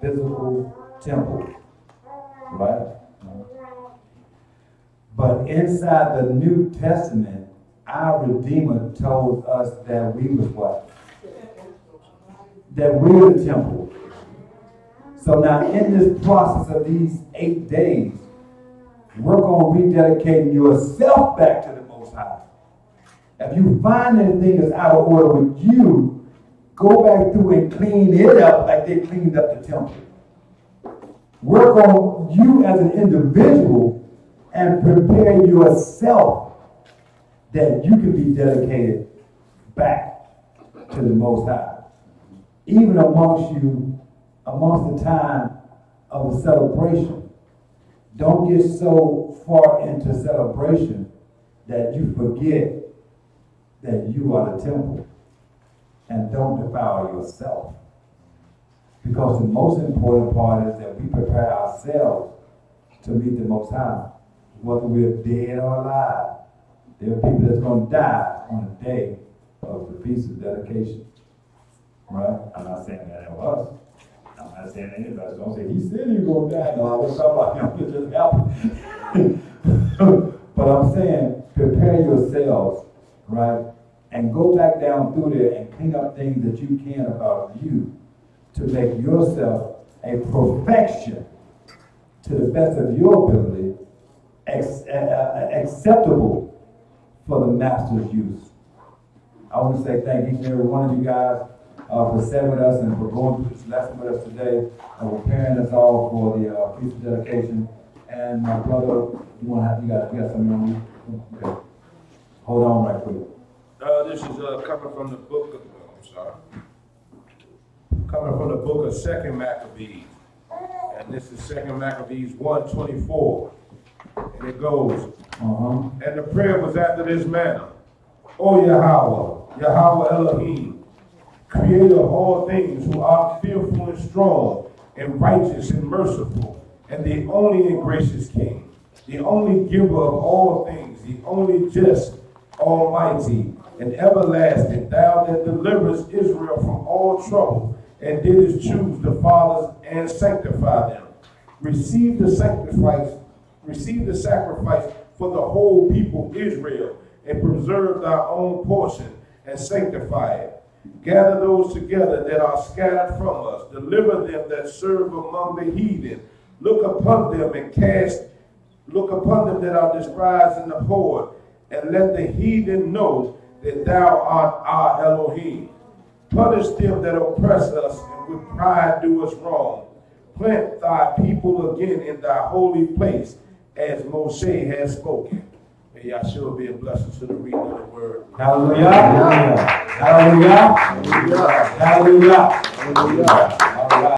physical temple, right? But inside the New Testament, our Redeemer told us that we was what? That we're the temple. So now in this process of these 8 days, work on rededicating yourself back to the Most High. If you find anything that's out of order with you, go back through and clean it up like they cleaned up the temple. Work on you as an individual and prepare yourself that you can be dedicated back to the Most High. Even amongst the time of the celebration. Don't get so far into celebration that you forget that you are the temple, and don't defile yourself. Because the most important part is that we prepare ourselves to meet the Most High, whether we're dead or alive. There are people that's going to die on the day of the feast of dedication. Right? I'm not saying that it was. I'm not saying anybody. Don't say, he said he was going to die. No, I was talking about him. It just happened. But I'm saying, prepare yourselves, right? And go back down through there and clean up things that you can about you to make yourself a perfection to the best of your ability, acceptable for the Master's use. I want to say thank each and every one of you guys for sitting with us and for going through this lesson with us today, and preparing us all for the feast of dedication. And my brother, you got something on you? Okay. Hold on right quick. This is coming from the book of, coming from the book of 2 Maccabees. And this is 2 Maccabees 1:24. And it goes, and the prayer was after this manner. O Yahweh, Yahweh Elohim, creator of all things, who art fearful and strong, and righteous and merciful, and the only and gracious King, the only giver of all things, the only just, almighty, and everlasting, thou that deliverest Israel from all trouble, and didst choose the fathers and sanctify them. Receive the sacrifice for the whole people Israel, and preserve thy own portion, and sanctify it. Gather those together that are scattered from us. Deliver them that serve among the heathen. Look upon them that are despised and abhorred, and let the heathen know that thou art our Elohim. Punish them that oppress us, and with pride do us wrong. Plant thy people again in thy holy place, as Moshe has spoken. May Yahshua be a blessing to the reading of the word. Hallelujah. Hallelujah. Hallelujah. Hallelujah. All right.